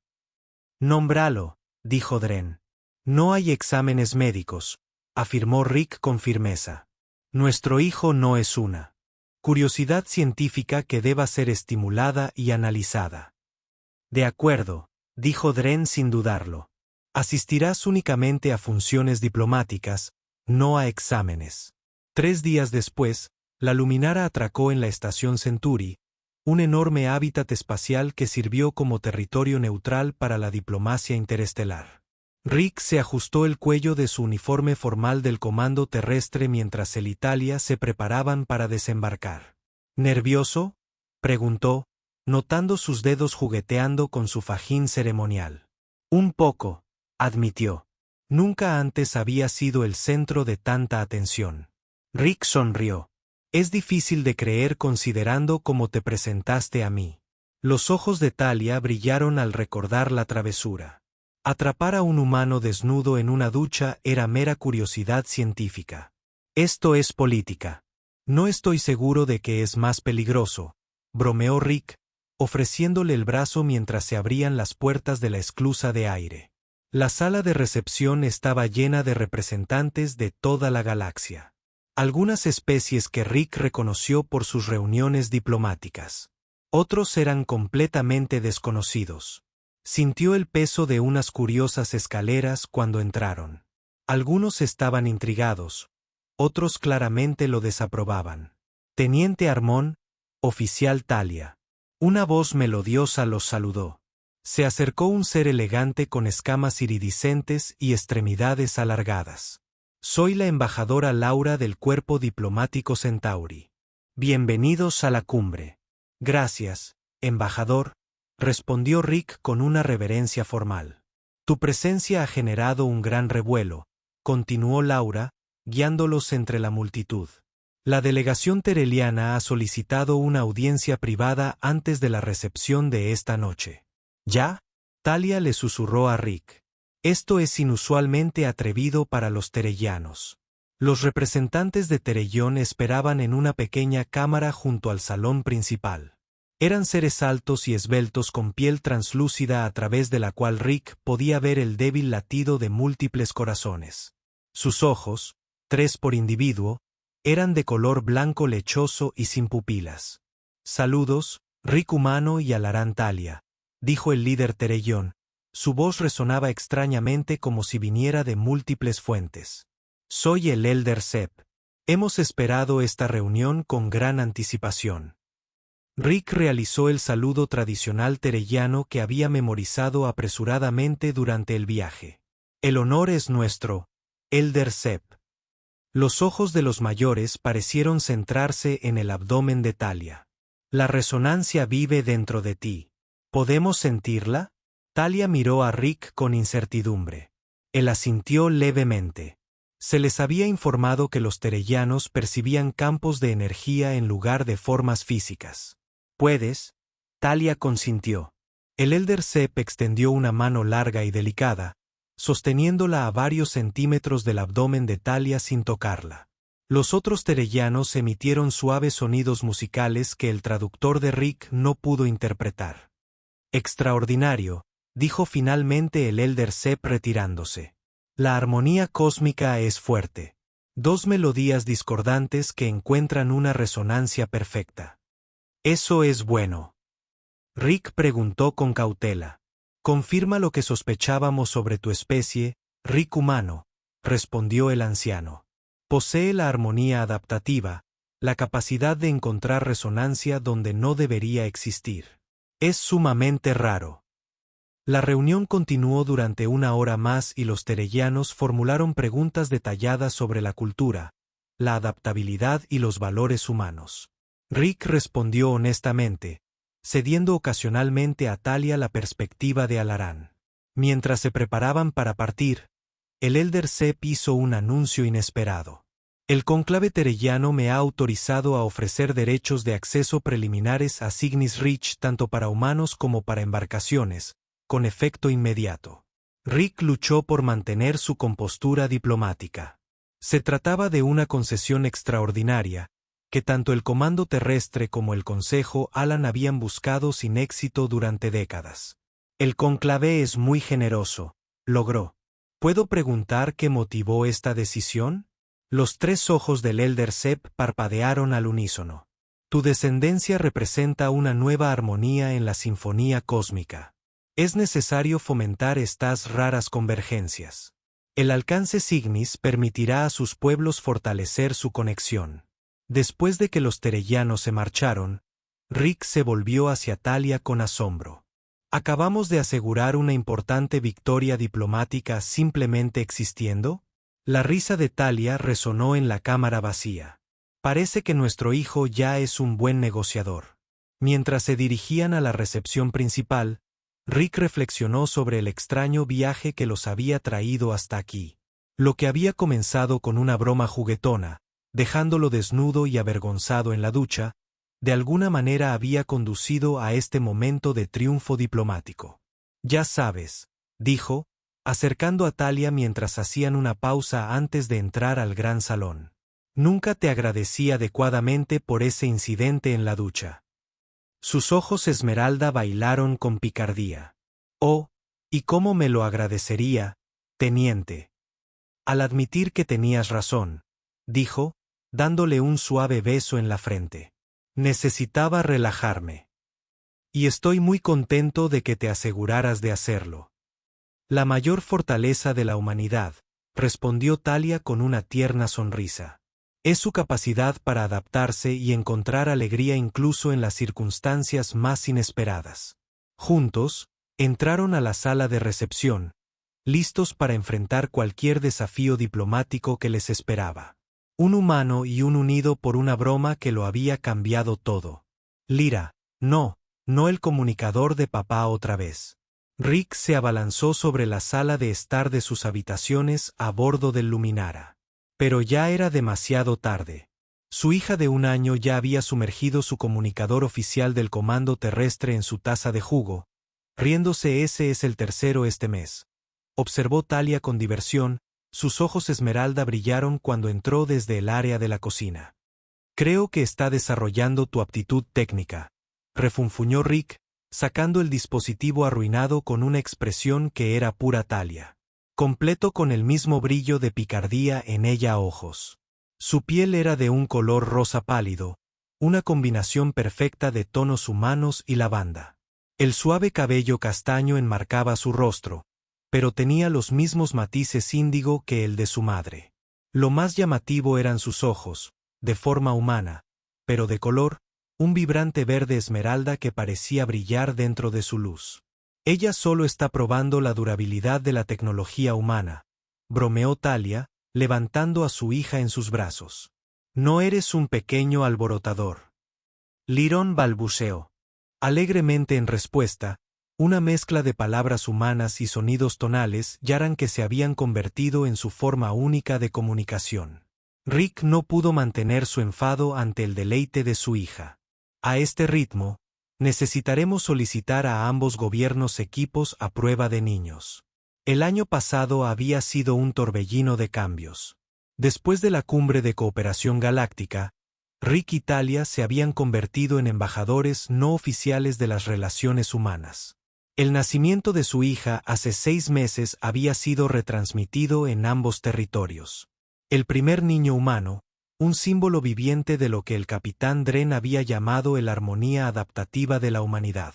Nómbralo, dijo Dren. No hay exámenes médicos, afirmó Rick con firmeza. Nuestro hijo no es una curiosidad científica que deba ser estimulada y analizada. De acuerdo, dijo Dren sin dudarlo. Asistirás únicamente a funciones diplomáticas, no a exámenes. 3 días después, la Luminara atracó en la estación Centauri, un enorme hábitat espacial que sirvió como territorio neutral para la diplomacia interestelar. Rick se ajustó el cuello de su uniforme formal del comando terrestre mientras él y Talia se preparaban para desembarcar. ¿Nervioso?, preguntó, notando sus dedos jugueteando con su fajín ceremonial. Un poco, admitió. Nunca antes había sido el centro de tanta atención. Rick sonrió. Es difícil de creer considerando cómo te presentaste a mí. Los ojos de Talia brillaron al recordar la travesura. Atrapar a un humano desnudo en una ducha era mera curiosidad científica. Esto es política. No estoy seguro de que es más peligroso, bromeó Rick, ofreciéndole el brazo mientras se abrían las puertas de la esclusa de aire. La sala de recepción estaba llena de representantes de toda la galaxia. Algunas especies que Rick reconoció por sus reuniones diplomáticas. Otros eran completamente desconocidos. Sintió el peso de unas curiosas escaleras cuando entraron. Algunos estaban intrigados, otros claramente lo desaprobaban. Teniente Armón, oficial Talia. Una voz melodiosa los saludó. Se acercó un ser elegante con escamas iridiscentes y extremidades alargadas. Soy la embajadora Laura del Cuerpo Diplomático Centauri. Bienvenidos a la cumbre. Gracias, embajador, respondió Rick con una reverencia formal. Tu presencia ha generado un gran revuelo, continuó Laura, guiándolos entre la multitud. La delegación tereliana ha solicitado una audiencia privada antes de la recepción de esta noche. ¿Ya? Talia le susurró a Rick. Esto es inusualmente atrevido para los terelianos. Los representantes de Terellón esperaban en una pequeña cámara junto al salón principal. Eran seres altos y esbeltos con piel translúcida a través de la cual Rick podía ver el débil latido de múltiples corazones. Sus ojos, 3 por individuo, eran de color blanco lechoso y sin pupilas. Saludos, Rick humano y Alarán Talia, dijo el líder Terellón. Su voz resonaba extrañamente como si viniera de múltiples fuentes. Soy el Elder Sep. Hemos esperado esta reunión con gran anticipación. Rick realizó el saludo tradicional terellano que había memorizado apresuradamente durante el viaje. El honor es nuestro, Elder Sep. Los ojos de los mayores parecieron centrarse en el abdomen de Talia. La resonancia vive dentro de ti. ¿Podemos sentirla? Talia miró a Rick con incertidumbre. Él asintió levemente. Se les había informado que los terellanos percibían campos de energía en lugar de formas físicas. ¿Puedes? Talia consintió. El Elder Sep extendió una mano larga y delicada, sosteniéndola a varios centímetros del abdomen de Talia sin tocarla. Los otros terellanos emitieron suaves sonidos musicales que el traductor de Rick no pudo interpretar. Extraordinario, dijo finalmente el Elder Sep retirándose. La armonía cósmica es fuerte. 2 melodías discordantes que encuentran una resonancia perfecta. Eso es bueno. Rick preguntó con cautela. Confirma lo que sospechábamos sobre tu especie, Rick humano, respondió el anciano. Posee la armonía adaptativa, la capacidad de encontrar resonancia donde no debería existir. Es sumamente raro. La reunión continuó durante 1 hora más y los terellanos formularon preguntas detalladas sobre la cultura, la adaptabilidad y los valores humanos. Rick respondió honestamente, cediendo ocasionalmente a Talia la perspectiva de Alarán. Mientras se preparaban para partir, el Elder Sep hizo un anuncio inesperado. El conclave terellano me ha autorizado a ofrecer derechos de acceso preliminares a Cygnus Reach tanto para humanos como para embarcaciones, con efecto inmediato. Rick luchó por mantener su compostura diplomática. Se trataba de una concesión extraordinaria, que tanto el Comando Terrestre como el Consejo Alan habían buscado sin éxito durante décadas. El conclave es muy generoso, logró. ¿Puedo preguntar qué motivó esta decisión? Los 3 ojos del Elder Sep parpadearon al unísono. Tu descendencia representa una nueva armonía en la sinfonía cósmica. Es necesario fomentar estas raras convergencias. El alcance Cygnus permitirá a sus pueblos fortalecer su conexión. Después de que los terellanos se marcharon, Rick se volvió hacia Talia con asombro. ¿Acabamos de asegurar una importante victoria diplomática simplemente existiendo? La risa de Talia resonó en la cámara vacía. Parece que nuestro hijo ya es un buen negociador. Mientras se dirigían a la recepción principal, Rick reflexionó sobre el extraño viaje que los había traído hasta aquí. Lo que había comenzado con una broma juguetona, dejándolo desnudo y avergonzado en la ducha, de alguna manera había conducido a este momento de triunfo diplomático. Ya sabes, dijo, acercando a Talia mientras hacían una pausa antes de entrar al gran salón. Nunca te agradecí adecuadamente por ese incidente en la ducha. Sus ojos esmeralda bailaron con picardía. Oh, ¿y cómo me lo agradecería, teniente? Al admitir que tenías razón, dijo, dándole un suave beso en la frente. Necesitaba relajarme. Y estoy muy contento de que te aseguraras de hacerlo. La mayor fortaleza de la humanidad, respondió Talia con una tierna sonrisa. Es su capacidad para adaptarse y encontrar alegría incluso en las circunstancias más inesperadas. Juntos, entraron a la sala de recepción, listos para enfrentar cualquier desafío diplomático que les esperaba. Un humano y un unido por una broma que lo había cambiado todo. Lyra, no el comunicador de papá otra vez. Rick se abalanzó sobre la sala de estar de sus habitaciones a bordo del Luminara. Pero ya era demasiado tarde. Su hija de 1 año ya había sumergido su comunicador oficial del comando terrestre en su taza de jugo, riéndose. Ese es el tercero este mes. Observó Talia con diversión, sus ojos esmeralda brillaron cuando entró desde el área de la cocina. Creo que está desarrollando tu aptitud técnica, refunfuñó Rick, sacando el dispositivo arruinado con una expresión que era pura Talia. Completo con el mismo brillo de picardía en ella ojos. Su piel era de un color rosa pálido, una combinación perfecta de tonos humanos y lavanda. El suave cabello castaño enmarcaba su rostro, pero tenía los mismos matices índigo que el de su madre. Lo más llamativo eran sus ojos, de forma humana, pero de color, un vibrante verde esmeralda que parecía brillar dentro de su luz. Ella solo está probando la durabilidad de la tecnología humana, bromeó Talia, levantando a su hija en sus brazos. No eres un pequeño alborotador. Lyron balbuceó. Alegremente en respuesta, una mezcla de palabras humanas y sonidos tonales yaran que se habían convertido en su forma única de comunicación. Rick no pudo mantener su enfado ante el deleite de su hija. A este ritmo, necesitaremos solicitar a ambos gobiernos equipos a prueba de niños. El año pasado había sido un torbellino de cambios. Después de la cumbre de cooperación galáctica, Rick y Talia se habían convertido en embajadores no oficiales de las relaciones humanas. El nacimiento de su hija hace 6 meses había sido retransmitido en ambos territorios. El primer niño humano, un símbolo viviente de lo que el capitán Dren había llamado el armonía adaptativa de la humanidad.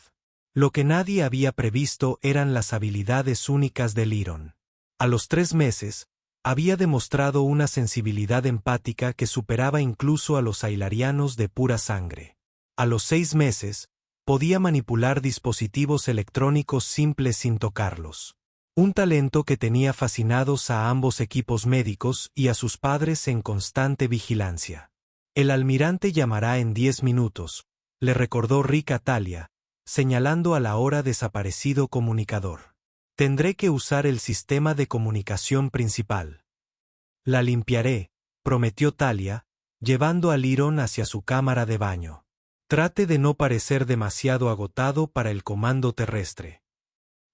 Lo que nadie había previsto eran las habilidades únicas de Lyron. A los 3 meses, había demostrado una sensibilidad empática que superaba incluso a los ailarianos de pura sangre. A los 6 meses, podía manipular dispositivos electrónicos simples sin tocarlos. Un talento que tenía fascinados a ambos equipos médicos y a sus padres en constante vigilancia. El almirante llamará en 10 minutos, le recordó Rick a Talia, señalando a la ahora desaparecido comunicador. Tendré que usar el sistema de comunicación principal. La limpiaré, prometió Talia, llevando a Lyron hacia su cámara de baño. Trate de no parecer demasiado agotado para el comando terrestre.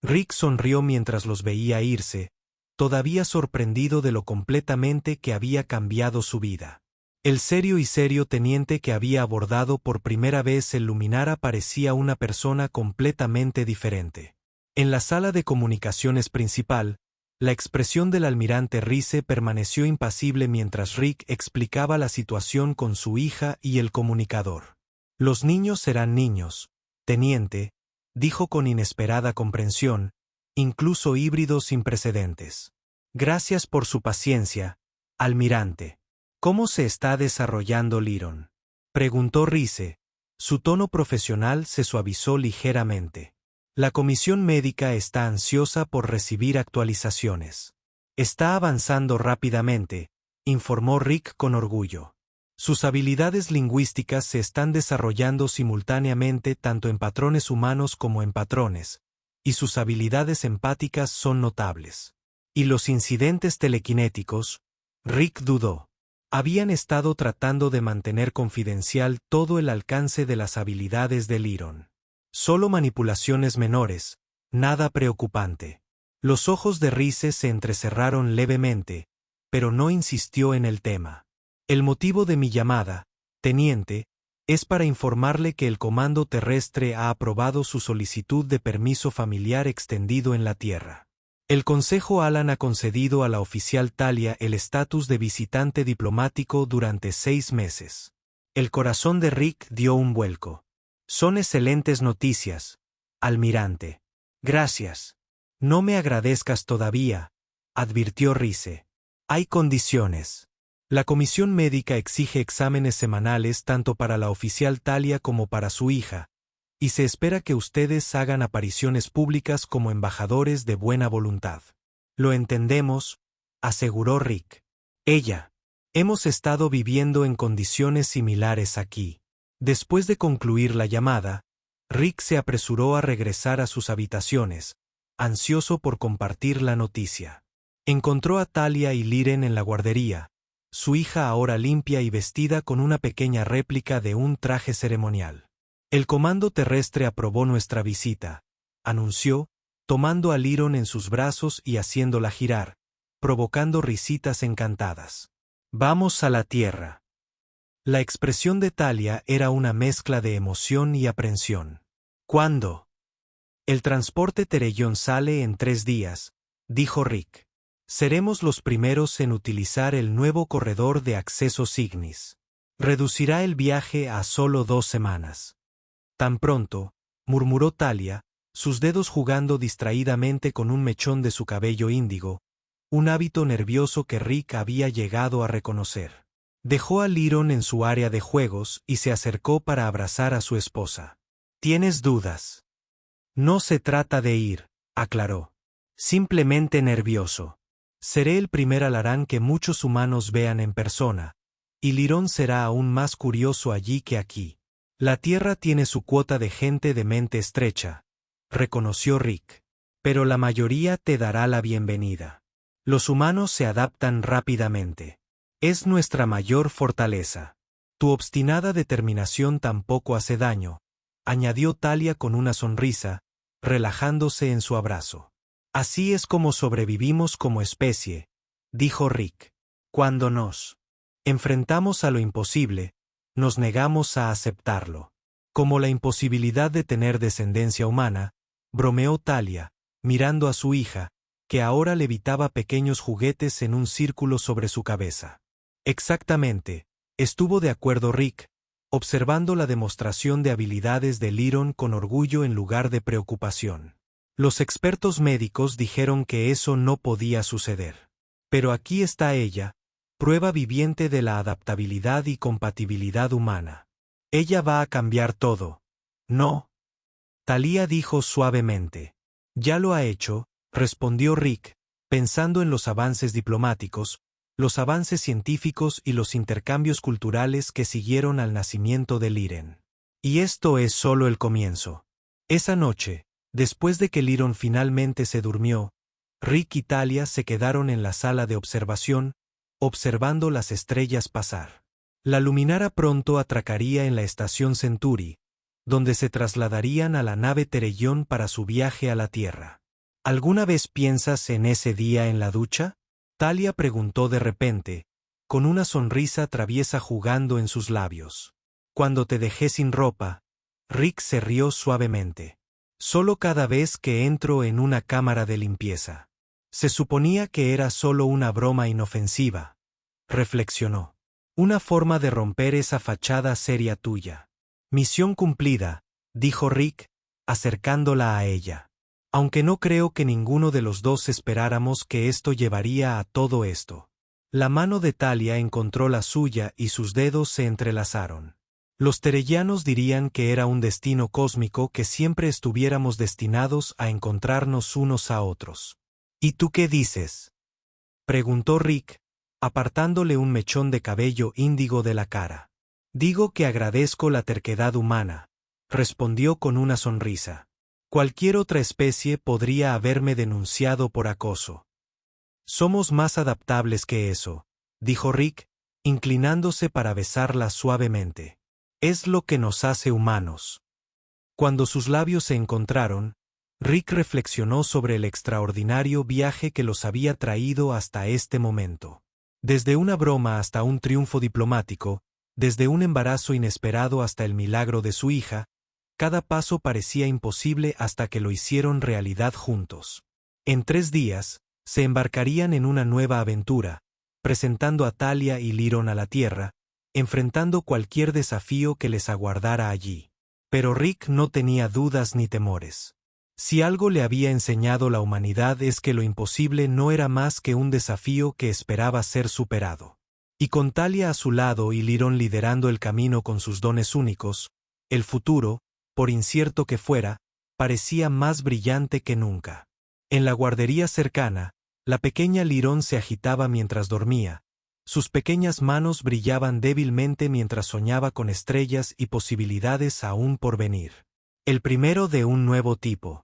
Rick sonrió mientras los veía irse, todavía sorprendido de lo completamente que había cambiado su vida. El serio y serio teniente que había abordado por primera vez el Luminara parecía una persona completamente diferente. En la sala de comunicaciones principal, la expresión del almirante Rice permaneció impasible mientras Rick explicaba la situación con su hija y el comunicador. Los niños serán niños, teniente, dijo con inesperada comprensión, incluso híbridos sin precedentes. Gracias por su paciencia, almirante. ¿Cómo se está desarrollando Lyron?, preguntó Rice. Su tono profesional se suavizó ligeramente. La comisión médica está ansiosa por recibir actualizaciones. Está avanzando rápidamente, informó Rick con orgullo. Sus habilidades lingüísticas se están desarrollando simultáneamente tanto en patrones humanos como en patrones, y sus habilidades empáticas son notables. ¿Y los incidentes telequinéticos? Rick dudó. Habían estado tratando de mantener confidencial todo el alcance de las habilidades de Liron. Solo manipulaciones menores, nada preocupante. Los ojos de Rice se entrecerraron levemente, pero no insistió en el tema. El motivo de mi llamada, teniente, es para informarle que el Comando Terrestre ha aprobado su solicitud de permiso familiar extendido en la Tierra. El Consejo Alan ha concedido a la oficial Talia el estatus de visitante diplomático durante 6 meses. El corazón de Rick dio un vuelco. Son excelentes noticias, almirante. Gracias. No me agradezcas todavía, advirtió Rice. Hay condiciones. La comisión médica exige exámenes semanales tanto para la oficial Talia como para su hija, y se espera que ustedes hagan apariciones públicas como embajadores de buena voluntad. Lo entendemos, aseguró Rick. Hemos estado viviendo en condiciones similares aquí. Después de concluir la llamada, Rick se apresuró a regresar a sus habitaciones, ansioso por compartir la noticia. Encontró a Talia y Liren en la guardería, su hija ahora limpia y vestida con una pequeña réplica de un traje ceremonial. El Comando Terrestre aprobó nuestra visita, anunció, tomando a Liron en sus brazos y haciéndola girar, provocando risitas encantadas. Vamos a la Tierra. La expresión de Talia era una mezcla de emoción y aprensión. ¿Cuándo? El transporte Terellón sale en 3 días, dijo Rick. Seremos los primeros en utilizar el nuevo corredor de acceso Cygnus. Reducirá el viaje a solo 2 semanas. Tan pronto, murmuró Talia, sus dedos jugando distraídamente con un mechón de su cabello índigo, un hábito nervioso que Rick había llegado a reconocer. Dejó a Liron en su área de juegos y se acercó para abrazar a su esposa. ¿Tienes dudas? No se trata de ir, aclaró. Simplemente nervioso. Seré el primer Alarán que muchos humanos vean en persona, y Liron será aún más curioso allí que aquí. La Tierra tiene su cuota de gente de mente estrecha, reconoció Rick. Pero la mayoría te dará la bienvenida. Los humanos se adaptan rápidamente. Es nuestra mayor fortaleza. Tu obstinada determinación tampoco hace daño, añadió Talia con una sonrisa, relajándose en su abrazo. Así es como sobrevivimos como especie, dijo Rick. Cuando nos enfrentamos a lo imposible, nos negamos a aceptarlo. Como la imposibilidad de tener descendencia humana, bromeó Talia, mirando a su hija, que ahora levitaba pequeños juguetes en un círculo sobre su cabeza. Exactamente, estuvo de acuerdo Rick, observando la demostración de habilidades de Liron con orgullo en lugar de preocupación. Los expertos médicos dijeron que eso no podía suceder. Pero aquí está ella, prueba viviente de la adaptabilidad y compatibilidad humana. Ella va a cambiar todo. No. Talia dijo suavemente. Ya lo ha hecho, respondió Rick, pensando en los avances diplomáticos, los avances científicos y los intercambios culturales que siguieron al nacimiento de Liren. Y esto es solo el comienzo. Esa noche, después de que Liron finalmente se durmió, Rick y Talia se quedaron en la sala de observación, observando las estrellas pasar. La luminara pronto atracaría en la estación Centuri, donde se trasladarían a la nave Terellón para su viaje a la Tierra. ¿Alguna vez piensas en ese día en la ducha? Talia preguntó de repente, con una sonrisa traviesa jugando en sus labios. Cuando te dejé sin ropa, Rick se rió suavemente. Solo cada vez que entro en una cámara de limpieza. Se suponía que era solo una broma inofensiva, reflexionó. Una forma de romper esa fachada seria tuya. Misión cumplida, dijo Rick, acercándola a ella. Aunque no creo que ninguno de los dos esperáramos que esto llevaría a todo esto. La mano de Talia encontró la suya y sus dedos se entrelazaron. Los terellanos dirían que era un destino cósmico que siempre estuviéramos destinados a encontrarnos unos a otros. ¿Y tú qué dices? Preguntó Rick, apartándole un mechón de cabello índigo de la cara. Digo que agradezco la terquedad humana, respondió con una sonrisa. Cualquier otra especie podría haberme denunciado por acoso. Somos más adaptables que eso, dijo Rick, inclinándose para besarla suavemente. Es lo que nos hace humanos. Cuando sus labios se encontraron, Rick reflexionó sobre el extraordinario viaje que los había traído hasta este momento. Desde una broma hasta un triunfo diplomático, desde un embarazo inesperado hasta el milagro de su hija, cada paso parecía imposible hasta que lo hicieron realidad juntos. En 3 días, se embarcarían en una nueva aventura, presentando a Talia y Lyron a la Tierra, enfrentando cualquier desafío que les aguardara allí. Pero Rick no tenía dudas ni temores. Si algo le había enseñado la humanidad es que lo imposible no era más que un desafío que esperaba ser superado. Y con Talia a su lado y Lyron liderando el camino con sus dones únicos, el futuro, por incierto que fuera, parecía más brillante que nunca. En la guardería cercana, la pequeña Lyron se agitaba mientras dormía. Sus pequeñas manos brillaban débilmente mientras soñaba con estrellas y posibilidades aún por venir. El primero de un nuevo tipo.